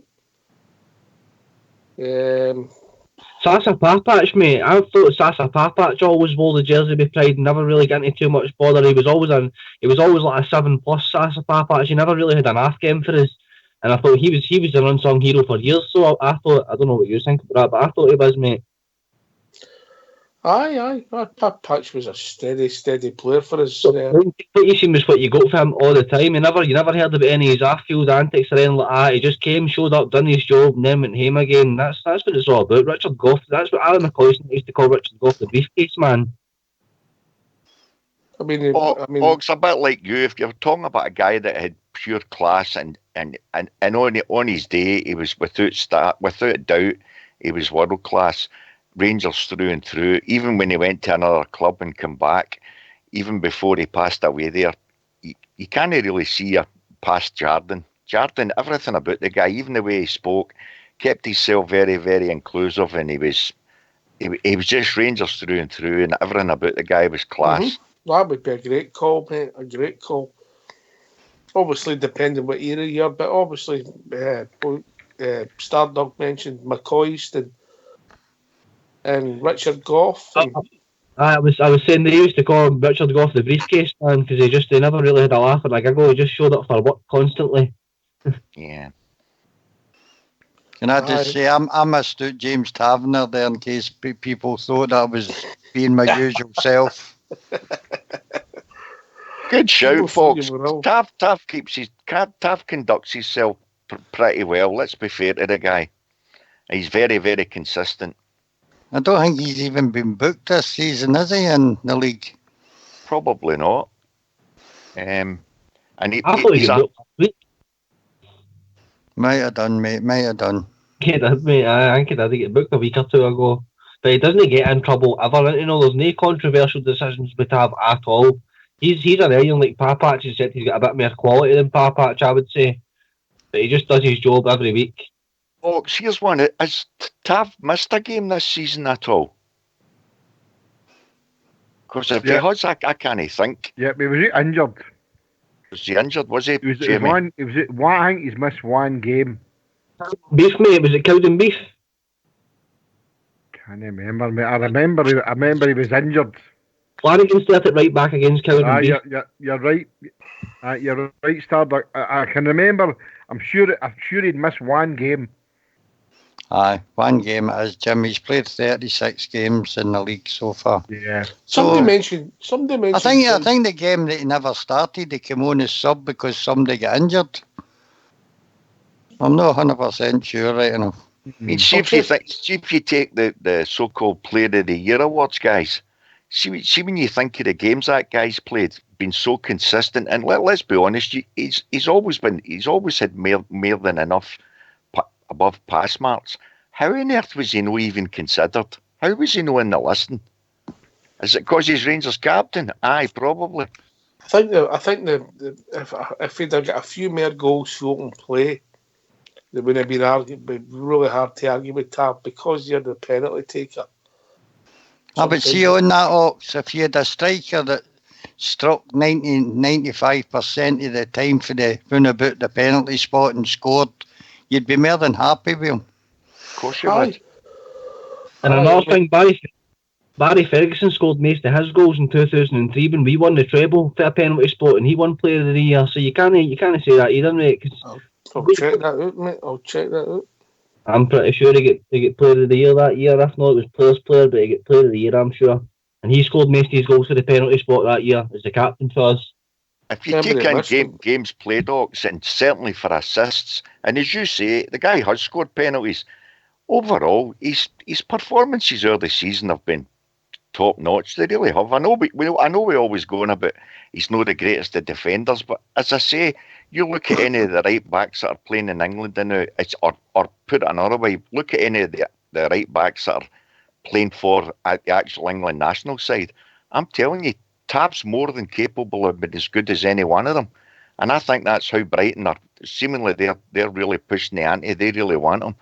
Sasa Papach, mate. I thought Sasa Papach always wore the jersey with pride and never really got into too much bother. He was always like a 7+ Sasa Papach. He never really had an half game for us. And I thought he was an unsung hero for years. So I thought, I don't know what you think about that, but I thought he was, mate. Aye. Patch was a steady player for us. What you seen was what you got for him all the time. You never heard about any of his off-field antics or anything like that. He just came, showed up, done his job, and then went home again. That's what it's all about. Richard Goff. That's what Alan McCoy used to call Richard Goff the briefcase man. I mean, it's a bit like you. If you're talking about a guy that had pure class and on his day, he was without doubt, he was world class. Rangers through and through. Even when he went to another club and come back, even before he passed away there, you can't really see past Jardine. Jardine, everything about the guy, even the way he spoke, kept himself very, very inclusive, and he was just Rangers through and through, and everything about the guy was class. Mm-hmm. That would be a great call, mate. A great call. Obviously, depending what era you're, but obviously, Stardog mentioned McCoy. and Richard Gough. And I was saying they used to call him Richard Gough the briefcase man because they never really had a laugh or a giggle. He just showed up for work constantly. Yeah. Can I just say, I missed out James Taverner there in case people thought that I was being my usual self. Good shout, folks. Tav conducts himself pretty well. Let's be fair to the guy. He's very, very consistent. I don't think he's even been booked this season, is he, in the league? Probably not. And I thought he got booked last week. Might have done, mate. Might have done. He did, mate. I think he did get booked a week or two ago. But he doesn't get in trouble ever. You know, there's no controversial decisions with Tav at all. He's an alien like Papach. He said he's got a bit more quality than Papach, I would say. But he just does his job every week. Oh, here's one. Has Tav missed a game this season at all? Because if he has, I can't think. Yeah, he was injured. Was he injured? Was he? I think he's missed one game. Beef, mate. Was it Cowden Beef? Can't remember, mate. I remember he was injured. Flanagan started right back against Cowden Beef. You're right. You're right, Starbuck. I can remember. I'm sure he'd missed one game. Aye, one game it is, Jim. He's played 36 games in the league so far. Yeah. Somebody mentioned. I think the game that he never started, he came on as sub because somebody got injured. I'm not 100% sure right enough. See if you take the so-called Player of the Year awards, guys. See when you think of the games that guy's played, been so consistent, and let's be honest, he's always had more than enough above pass marks. How on earth was he not even considered? How was he not in the listing? Is it because he's Rangers captain? Aye, probably. I think if he'd have got a few more goals for open play, there wouldn't have been really hard to argue with Tav because you're the penalty taker. But see on that, Ox, if you had a striker that struck 95% of the time for the roundabout the penalty spot and scored, you'd be more than happy with him. Of course you would. And another thing, Barry Ferguson scored most of his goals in 2003 when we won the treble for a penalty spot, and he won Player of the Year. So you can't say that either, mate. I'll check that out, mate. I'll check that out. I'm pretty sure he get Player of the Year that year. If not, it was Players Player, but he get Player of the Year, I'm sure. And he scored most of his goals for the penalty spot that year as the captain for us. If you take in games played, Ox, and certainly for assists, and as you say, the guy has scored penalties. Overall, his performances early season have been top notch. They really have. I know we always go on about he's not the greatest of defenders, but as I say, you look at any of the right backs that are playing in England now, or put it another way, look at any of the right backs that are playing for the actual England national side. I'm telling you, Tav's more than capable of being as good as any one of them. And I think that's how Brighton are seemingly they're really pushing the ante. They really want him.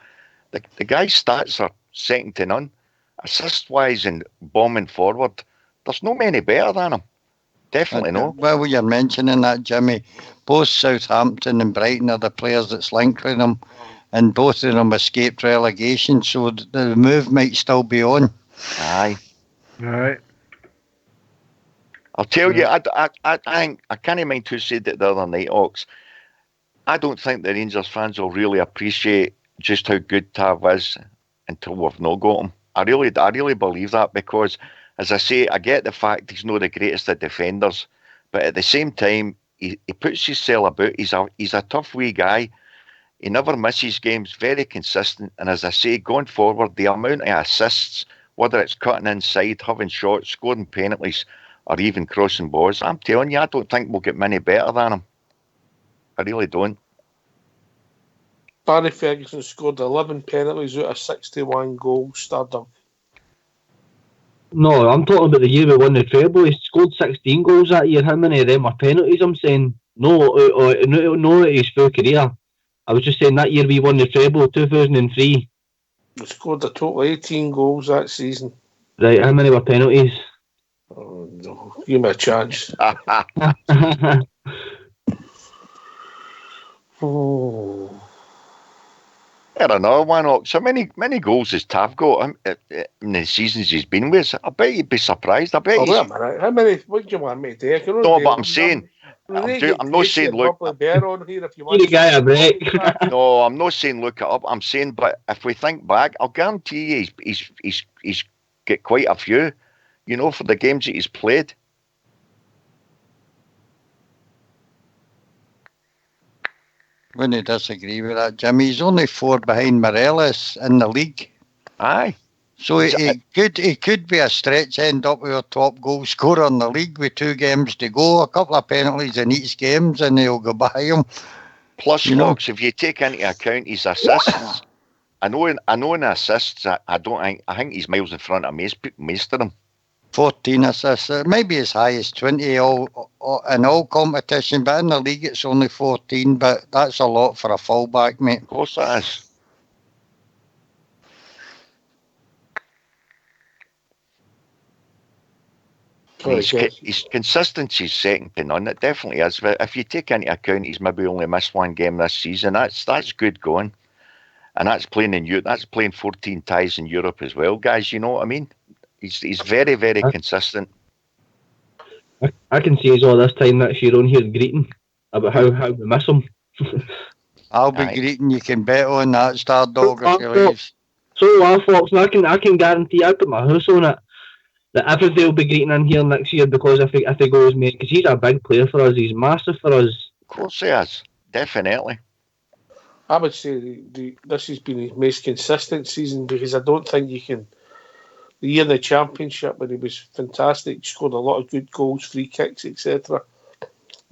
The guy's stats are second to none. Assist wise and bombing forward, there's no many better than him. Definitely no. Well, you're mentioning that, Jimmy. Both Southampton and Brighton are the players that's linked with them, and both of them escaped relegation, so the move might still be on. Aye. All right. I'll tell you, I can't mind who said it the other night, Ox. I don't think the Rangers fans will really appreciate just how good Tav is until we've not got him. I really believe that because, as I say, I get the fact he's not the greatest of defenders, but at the same time, he puts himself about. He's a tough wee guy. He never misses games, very consistent. And as I say, going forward, the amount of assists, whether it's cutting inside, having shots, scoring penalties, or even crossing balls, I'm telling you, I don't think we'll get many better than him. I really don't. Barry Ferguson scored 11 penalties out of 61 goals, Stardom. No, I'm talking about the year we won the treble. He scored 16 goals that year. How many of them were penalties? I'm saying no at his full career. I was just saying that year we won the treble, 2003. He scored a total of 18 goals that season. Right, how many were penalties? Oh, no. Give me a chance. Oh. Or another one, Ox. How many goals has Tav got in the seasons he's been with? I bet you'd be surprised. I bet Oh, he's... wait a minute. How many? What do you want me to do? I can only No, do but I'm one. saying... I'm not saying look... Bear on here if you Give want. the guy a break. No, I'm not saying look it up. I'm saying, but if we think back, I'll guarantee you he's got quite a few, you know, for the games that he's played. Wouldn't disagree with that, Jimmy. He's only 4 behind Morelos in the league. Aye. So he could be a stretch end up with a top goal scorer in the league with 2 games to go, a couple of penalties in each games, and he'll go by him. Plus, Fox, if you take into account his assists, I know in assists, I think he's miles in front of most of them. 14 assists, maybe as high as 20 in all competition, but in the league it's only 14, but that's a lot for a fullback, mate. Of course it is. His consistency is second to none. It definitely is. But if you take into account he's maybe only missed 1 game this season, that's good going. And that's playing in Europe. That's playing 14 ties in Europe as well, guys. You know what I mean? He's very, very consistent. I can see as well this time next year on here greeting about how we miss him. I'll be greeting. You can bet on that, Star Dog, if he leaves. So Fox, and I can guarantee, I put my house on it, that everybody will be greeting in here next year because if he goes, mate, because he's a big player for us, he's massive for us. Of course he is, definitely. I would say this has been his most consistent season because I don't think you can. The year in the championship when he was fantastic, scored a lot of good goals, free kicks, etc.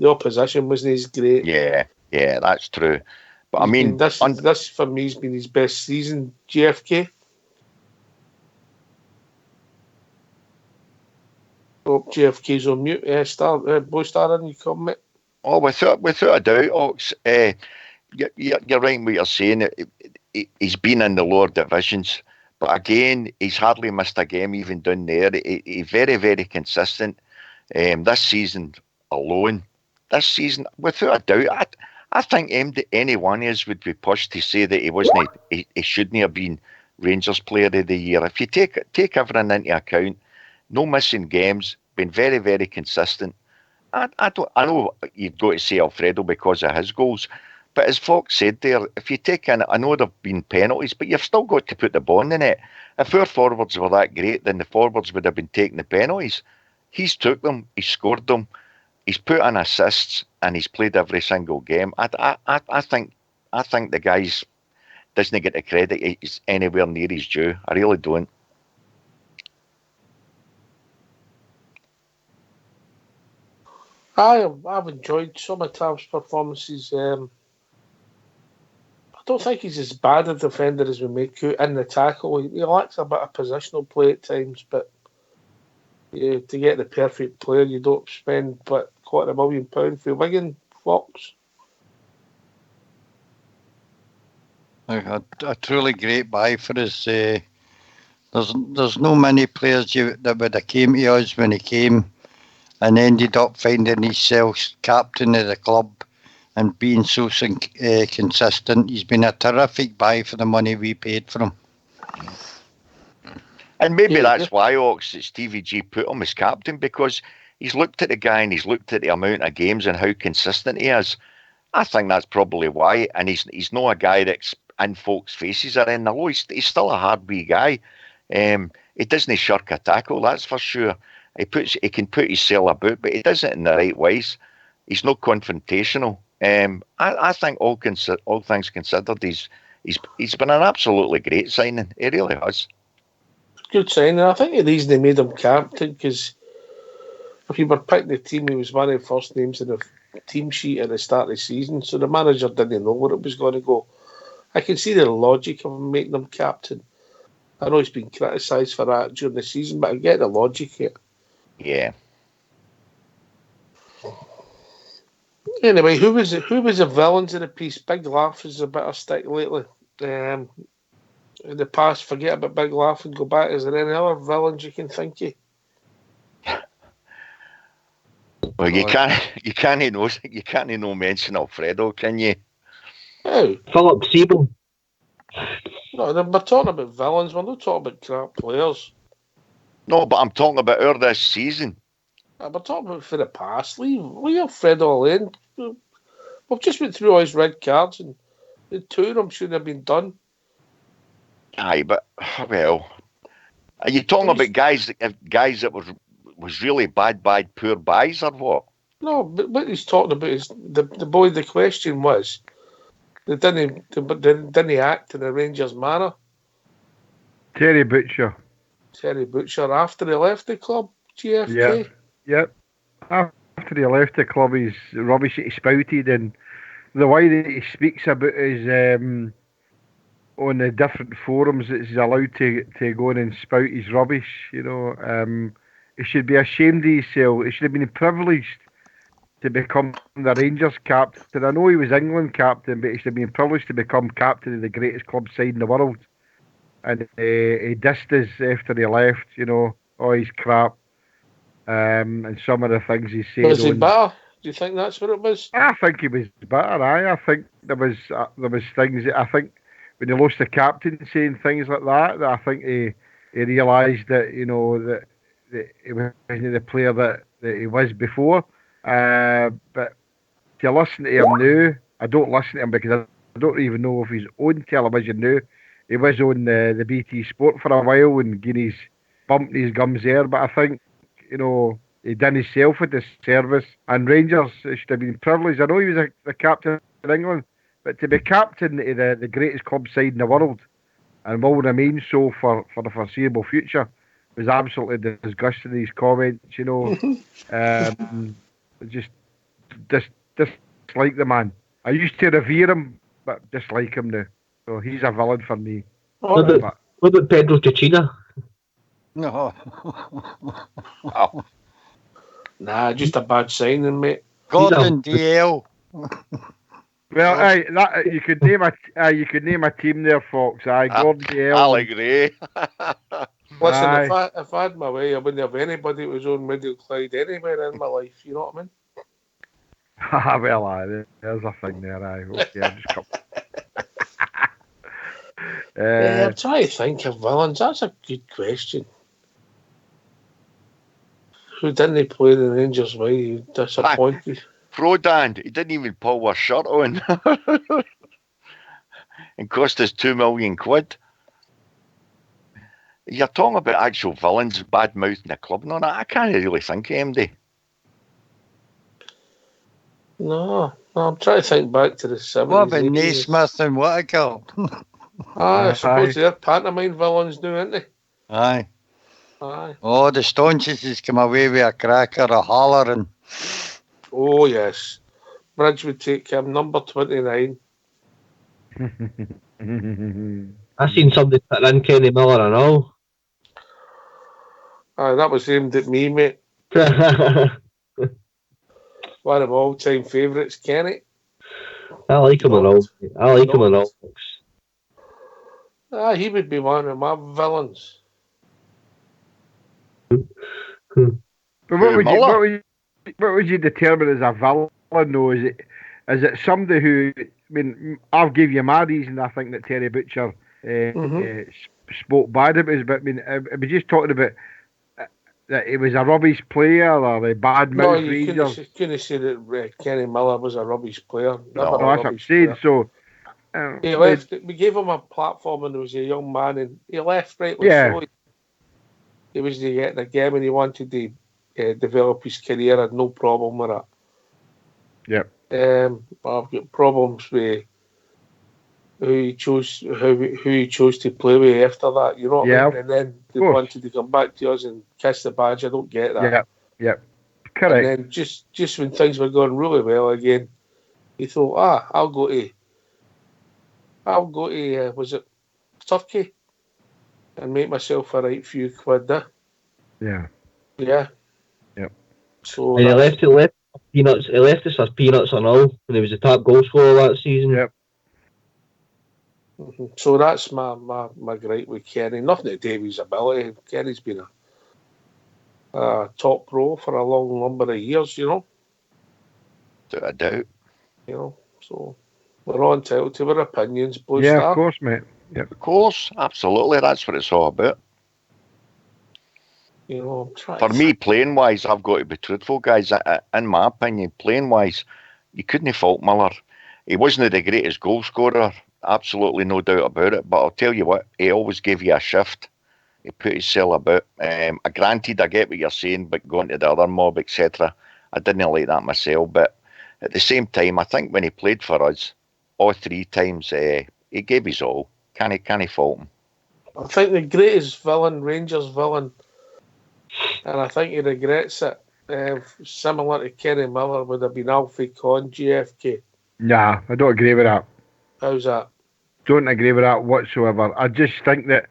The opposition wasn't as great. Yeah, that's true. But I mean, this for me has been his best season. GFK. Oh, GFK's on mute. Boy Star, you come, mate. Oh, without a doubt, Ox. You're right in what you're saying. He's been in the lower divisions, but again, he's hardly missed a game even down there. He's very, very consistent. This season alone, without a doubt, I think any one of us would be pushed to say that he wasn't. He shouldn't have been Rangers Player of the Year. If you take everything into account, no missing games, been very, very consistent. I know you've got to say Alfredo because of his goals. But as Fox said there, if you take in, I know there have been penalties, but you've still got to put the ball in the net. If our forwards were that great, then the forwards would have been taking the penalties. He's took them, he's scored them, he's put in assists, and he's played every single game. I think the guys doesn't get the credit he's anywhere near his due. I really don't. I've enjoyed some of Tav's performances. I don't think he's as bad a defender as we make out in the tackle. He lacks a bit of positional play at times, but to get the perfect player, you don't spend £250,000 for Wigan, Fox. A truly great buy for us. There's no many players that would have came to us when he came and ended up finding himself captain of the club and being so consistent. He's been a terrific buy for the money we paid for him. And maybe that's why, Ox, that Stevie G put him as captain, because he's looked at the guy and he's looked at the amount of games and how consistent he is. I think that's probably why. And he's not a guy that's in folks' faces or in. Although he's still a hard wee guy. He doesn't shirk a tackle, that's for sure. He can put his cell about, but he does it in the right ways. He's not confrontational. I think all things considered, he's been an absolutely great signing. He really has. Good signing. I think the reason they made him captain, because if you were picking the team, he was one of the first names in the team sheet at the start of the season, so the manager didn't know where it was going to go. I can see the logic of him making him captain. I know he's been criticised for that during the season, but I get the logic here. Yeah. Anyway, who was the villains of the piece? Big Laugh is a bit of stick lately. In the past, forget about Big Laugh and go back. Is there any other villains you can think of? Well, you can't no mention Alfredo, can you? Oh, Philip Siebel. No, we're talking about villains. We're not talking about crap players. No, but I'm talking about her this season. We're talking about for the past. Leave Fredo alone. We've just went through all his red cards, and the 2 of them should have been done. Aye, but well, are you talking about guys that was really bad, poor buys or what? No, but what he's talking about is the boy. The question was, they didn't act in a Rangers manner. Terry Butcher After he left the club, GFK. Yep. After he left the club, he's rubbish that he spouted, and the way that he speaks about his on the different forums that he's allowed to go in and spout his rubbish. You know, he should be ashamed of himself. He should have been privileged to become the Rangers captain. I know he was England captain, but he should have been privileged to become captain of the greatest club side in the world. And he dissed us after he left, you know, all his crap. And some of the things he said. Was he better? Do you think that's what it was? I think he was better. I think there was things that I think when he lost the captaincy and things like that I think he realised that, you know, that he wasn't the player that he was before. But to listen to him now, I don't listen to him because I don't even know if he's on television now. He was on the BT Sport for a while and getting bumping his gums there, but I think, you know, he done himself a disservice. And Rangers should have been privileged. I know he was the captain of England, but to be captain of the greatest club side in the world and will remain so for the foreseeable future was absolutely disgusting. These comments, you know, just dislike the man. I used to revere him, but dislike him now. So he's a villain for me. What about Pedro Cecchina? No. Oh. Nah, just a bad signing, mate. Gordon DL. Well, that you could name a team there, Fox. Gordon DL. Alec Ray. Listen, if I had my way, I wouldn't have anybody who was on Middle Clyde anywhere in my life. You know what I mean? Well, there's a thing there. Okay, I'll just come. I'm trying to think of villains. That's a good question. Who didn't he play the Rangers way? You disappointed. Frodan, he didn't even pull a shirt on. And cost us £2 million. You're talking about actual villains, bad mouthing the club. No, I can't really think of MD. No, I'm trying to think back to the 70s. What about Naismith and Whittaker? I suppose they're pantomime villains now, aren't they? Aye. Aye. Oh, the Staunches has come away with a cracker, a hollering. Oh, yes. Bridge would take him, number 29. I seen somebody put in Kenny Miller and all. Aye, that was aimed at me, mate. One of my all-time favourites, Kenny. I like him and all. He would be one of my villains. But what would you determine as a villain, though? Is it somebody who? I mean, I'll give you my reason. I think that Terry Butcher spoke bad about it, but I mean, we're just talking about that he was a rubbish player or a bad mouth. No, you couldn't say that Kenny Miller was a rubbish player. That's what I'm saying. So he left. We gave him a platform when he was a young man, and he left rightly so. He was getting the game, and he wanted to develop his career. I had no problem with that. Yep. I've got problems with who he chose to play with after that. You know what I mean? And then they wanted to come back to us and kiss the badge. I don't get that. Yep. Correct. And then just when things were going really well again, he thought, I'll go to was it Turkey and make myself a right few quid there. Yeah. Yep. So and he left peanuts. He left us as peanuts and all when he was the top goal scorer that season. Yep. So that's my gripe with Kenny. Nothing to do with his ability. Kenny's been a top pro for a long number of years, you know. Without a doubt. You know, so we're all entitled to our opinions, Blue Yeah, Star. of course, mate. Of course, absolutely. That's what it's all about. You know, I'm trying. For me, playing wise, I've got to be truthful, guys. In my opinion, playing wise, you couldn't fault Miller. He wasn't the greatest goal scorer, absolutely no doubt about it. But I'll tell you what, he always gave you a shift. He put himself about. Granted, I get what you're saying, but going to the other mob, etc. I didn't like that myself. But at the same time, I think when he played for us, all 3 times, he gave his all. Can't fault him. I think the greatest villain, Rangers villain, and I think he regrets it, similar to Kenny Miller, would have been Alfie Conn, JFK. Nah, I don't agree with that. How's that? Don't agree with that whatsoever. I just think that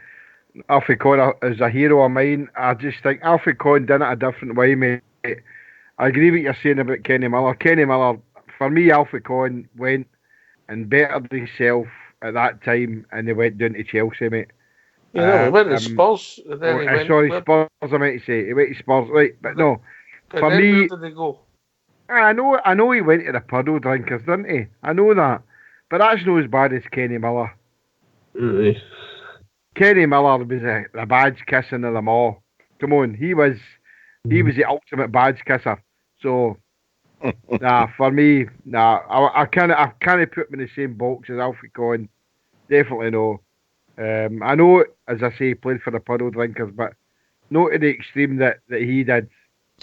Alfie Conn is a hero of mine. I just think Alfie Conn done it a different way, mate. I agree with what you're saying about Kenny Miller. Kenny Miller, for me, Alfie Conn went and bettered himself at that time, and they went down to Chelsea, mate. Yeah, he went to Spurs. And then he went, Spurs, I meant to say. He went to Spurs, right, but no. For me, where did they go? I know he went to the puddle drinkers, didn't he? I know that. But that's not as bad as Kenny Miller. Really? Kenny Miller was the badge kissing of them all. Come on, he was the ultimate badge kisser. So, for me, I can't put him in the same box as Alfie Conn. Definitely no. I know, as I say, he played for the puddle drinkers, but not to the extreme that he did.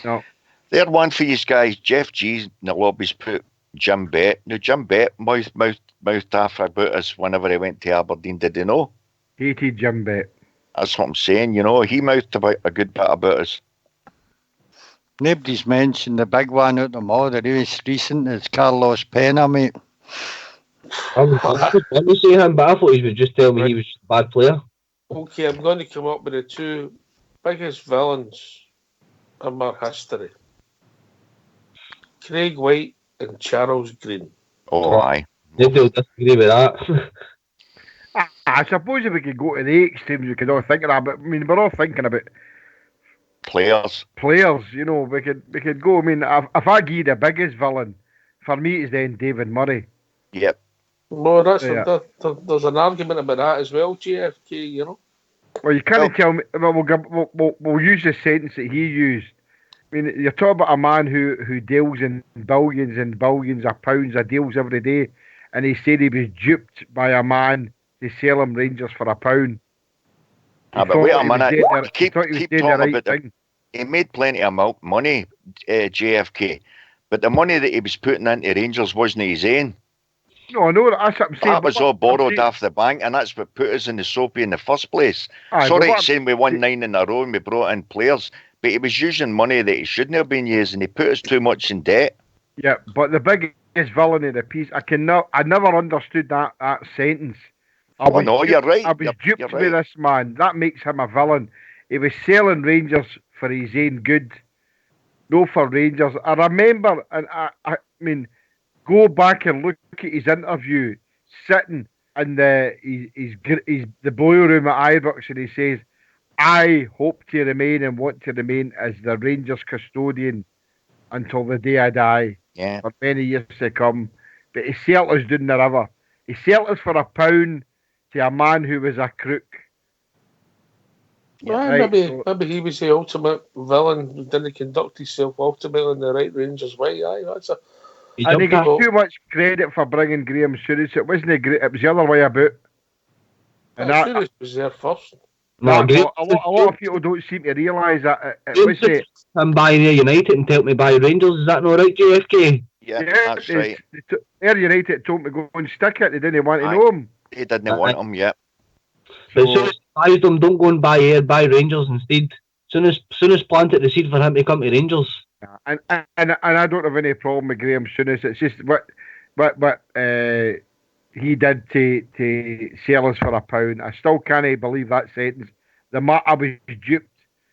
No. They're one for you guys. Jeff G in the lobby's put Jim Bett. Now, Jim Bett mouthed off about us whenever he went to Aberdeen. Did he know? Hated Jim Bett. That's what I'm saying. You know, he mouthed about a good bit about us. Nobody's mentioned the big one out of them all. The most recent is Carlos Pena, mate. I was going to say him, but I thought he would just tell me he was a bad player. Okay, I'm going to come up with the 2 biggest villains in our history. Craig White and Charles Green. Oh, aye. Nobody will disagree with that. I suppose if we could go to the extremes, we could all think of that, but I mean, we're all thinking about players, you know, we could go, I mean, if I give you the biggest villain, for me it's then David Murray. Yep. Well, there's an argument about that as well, JFK, you know. Well, you can't tell me, we'll use the sentence that he used. I mean, you're talking about a man who deals in billions and billions of pounds of deals every day, and he said he was duped by a man to sell him Rangers for £1. But wait a minute. Keep talking about thing. He made plenty of money, JFK, but the money that he was putting into Rangers wasn't his own. No, I know that's what I'm saying. That was all borrowed off the bank, and that's what put us in the soapy in the first place. Sorry, saying we won 9 in a row and we brought in players, but he was using money that he shouldn't have been using. He put us too much in debt. Yeah, but the biggest villain of the piece, I never understood that sentence. You're right. I was duped by this man. That makes him a villain. He was selling Rangers for his own good, no for Rangers. I remember, and I mean, go back and look at his interview, sitting in the boiler room at Ibrox, and he says, "I hope to remain and want to remain as the Rangers custodian until the day I die." Yeah. For many years to come. But he sold us down the river. He sold us for £1 to a man who was a crook. Well, maybe he was the ultimate villain who didn't conduct himself ultimately in the right Rangers way. Aye, that's a. And he got too much credit for bringing Graham Souness. It wasn't it was the other way about. And Souness was there first. A lot of people don't seem to realise that it was it. I'm buying Air United and tell me buy Rangers. Is that not right, JFK? Yeah, that's right. Air United told me go and stick it. They didn't want to know him. They didn't want him, yeah. But as soon as I advised them, don't go and buy Rangers instead. As soon as planted the seed for him to come to Rangers. And I don't have any problem with Graham Souness. It's just what he did to sell us for £1. I still can't believe that sentence. I was duped.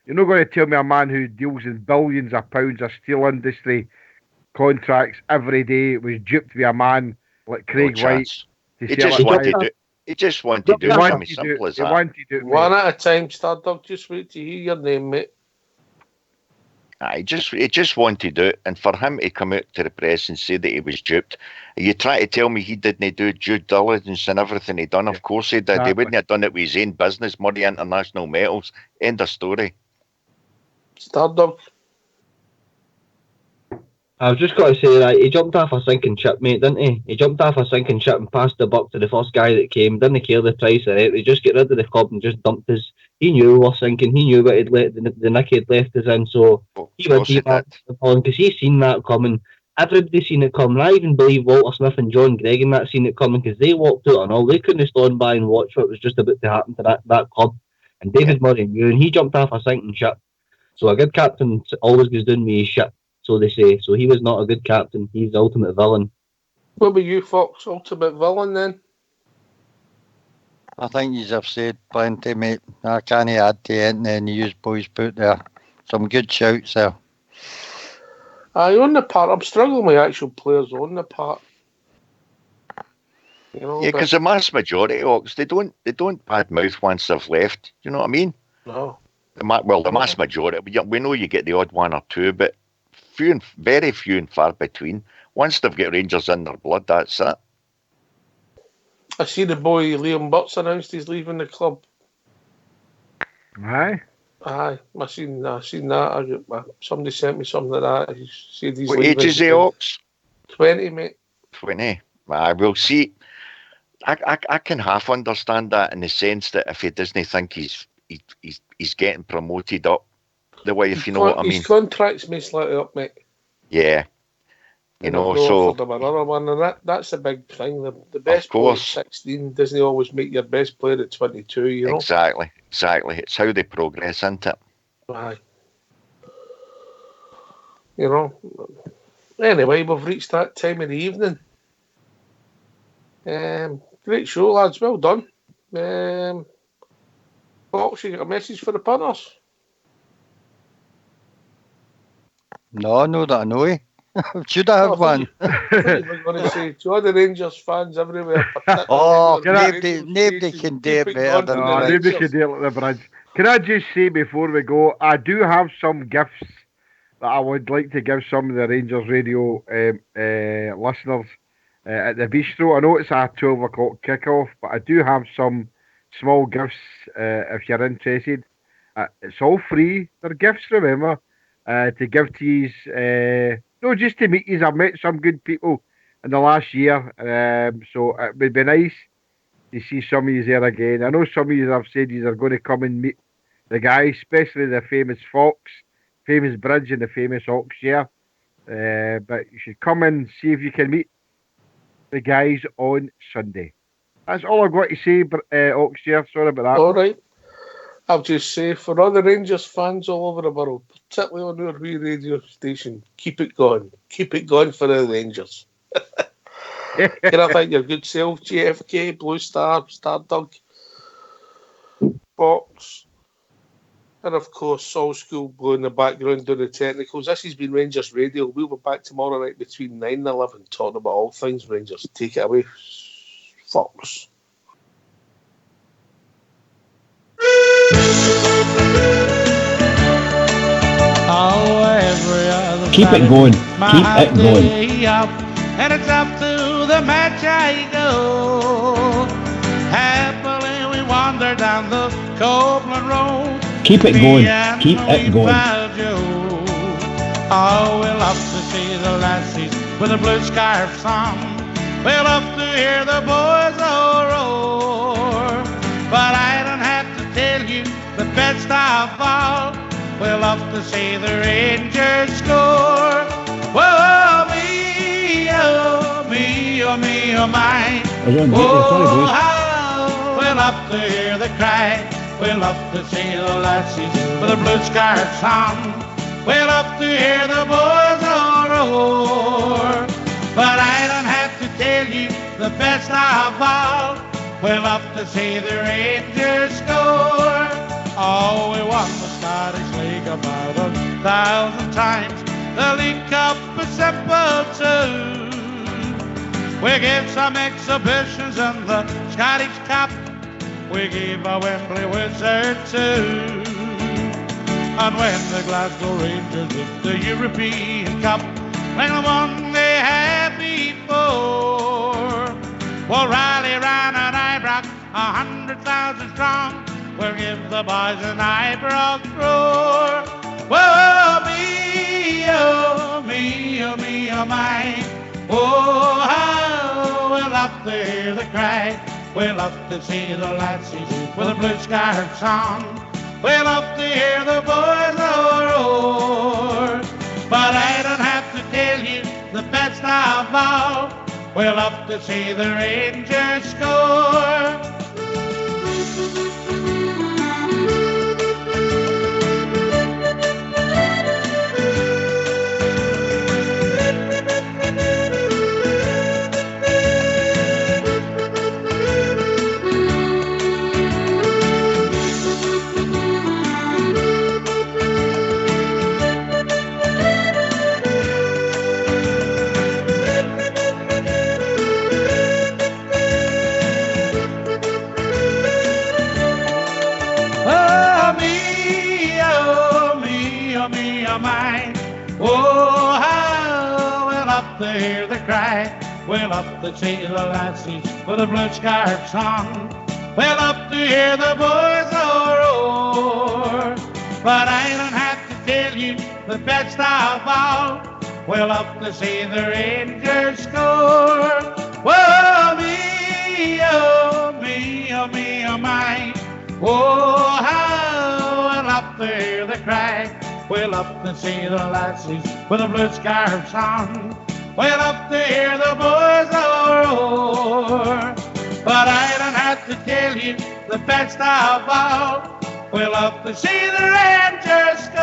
You're not going to tell me a man who deals in billions of pounds of steel industry contracts every day was duped by a man like Craig White. He just wanted to do something simple as that. One at a time, Stardog. Just wait to hear your name, mate. He just wanted out, and for him to come out to the press and say that he was duped, are you trying to tell me he didn't do due diligence and everything he done? Of course he did. Exactly. He wouldn't have done it with his own business, Murray International Metals. End of story. Stardom. I've just got to say that he jumped off a sinking ship, mate, didn't he? He jumped off a sinking ship and passed the buck to the first guy that came. Didn't care the price of it. He just get rid of the club and just dumped us. He knew we were sinking. He knew what he'd let the nick he'd left us in. So he would be back because he's seen that coming. Everybody seen it coming. I even believe Walter Smith and John Gregg and that seen it coming because they walked out and all. They couldn't have stood by and watched what was just about to happen to that club. And David Murray knew, and he jumped off a sinking ship. So a good captain always goes down with his ship. So they say. So he was not a good captain. He's the ultimate villain. What were you, Fox? Ultimate villain then? I think you have said plenty, mate. I can't add to anything you boys put there. Some good shouts there. On the part, I'm struggling with actual players on the part. You know, yeah, because the mass majority, Ox, they don't bad mouth once they've left. Do you know what I mean? No. The mass majority. We know you get the odd one or two, but very few and far between. Once they've got Rangers in their blood, that's it. I see the boy Liam Butts announced he's leaving the club. Aye. I seen that. Somebody sent me something like that. He said he's What leaving. age is he, Ox? 20, mate. 20. I will see. I can half understand that in the sense that if he doesn't think he's getting promoted up the way, if you know what I mean. His contract's may slightly up, mate. Yeah. You know, so offered him another one, and that's a big thing. The best player at 16 doesn't always make your best player at 22. You know. Exactly. It's how they progress, isn't it? Aye. You know. Anyway, we've reached that time of the evening. Great show, lads. Well done. Fox, you got a message for the punters? No, that I know he. Should I have one? I was going to say, to all the Rangers fans everywhere. Nobody can do it better than nobody can do it like the Bridge. Can I just say before we go, I do have some gifts that I would like to give some of the Rangers Radio listeners at the bistro. I know it's a 12 o'clock kickoff, but I do have some small gifts if you're interested. It's all free. They're gifts, remember, to give to you. No, just to meet you. I've met some good people in the last year, so it would be nice to see some of you there again. I know some of you have said you are going to come and meet the guys, especially the famous Fox, famous Bridge and the famous Ox here. But you should come and see if you can meet the guys on Sunday. That's all I've got to say, Ox here. Sorry about that. All right. I'll just say, for other Rangers fans all over the world, particularly on our wee radio station, keep it going. Keep it going for the Rangers. Can I thank your good self, JFK, Blue Star, Stardog, Fox, and of course, Soul School Blue in the background doing the technicals. This has been Rangers Radio. We'll be back tomorrow night between 9 and 11 talking about all things Rangers. Take it away, Fox. Keep it going. Keep it going. And it's up to the match I go. Happily we wander down the Copeland Road. Keep it going. Keep it going. Oh, we love to see the lassies with the blue scarves on. We love to hear the boys all roar. But I don't have to tell you the best of all. We love to see the Rangers score. Whoa, me, oh, me, oh, me, oh, my. Oh, how we love to hear the cry. We love to see the lassies with the blue scarves on. We love to hear the boys all roar. But I don't have to tell you the best of all. We love to see the Rangers score. Oh, we won the Scottish League about 1,000 times. The League Cup is simple too. We gave some exhibitions in the Scottish Cup. We gave a Wembley Wizard too. And when the Glasgow Rangers win the European Cup, like the one they had before, we'll rally round an Ibrox 100,000 strong. We'll give the boys an Ibrox roar. Whoa, me, oh, me, oh, me, oh, my. Oh, how we'll love to hear the cry. We'll love to see the lassies with the blue scarves on. We'll love to hear the boys roar. But I don't have to tell you the best of all. We'll love to see the Rangers score. Oh, how we'll love to hear the cry. We'll love to see the lassies with the blue scarves on. We'll love to hear the boys roar. But I don't have to tell you the best of all. We'll love to see the Rangers score. Whoa, me, oh, me, oh, me, oh, my. Oh, how we'll love to hear the cry. We'll love to see the lassies with the blue scarves on. We'll love to hear the boys roar. But I don't have to tell you the best of all. We'll love to see the Rangers score.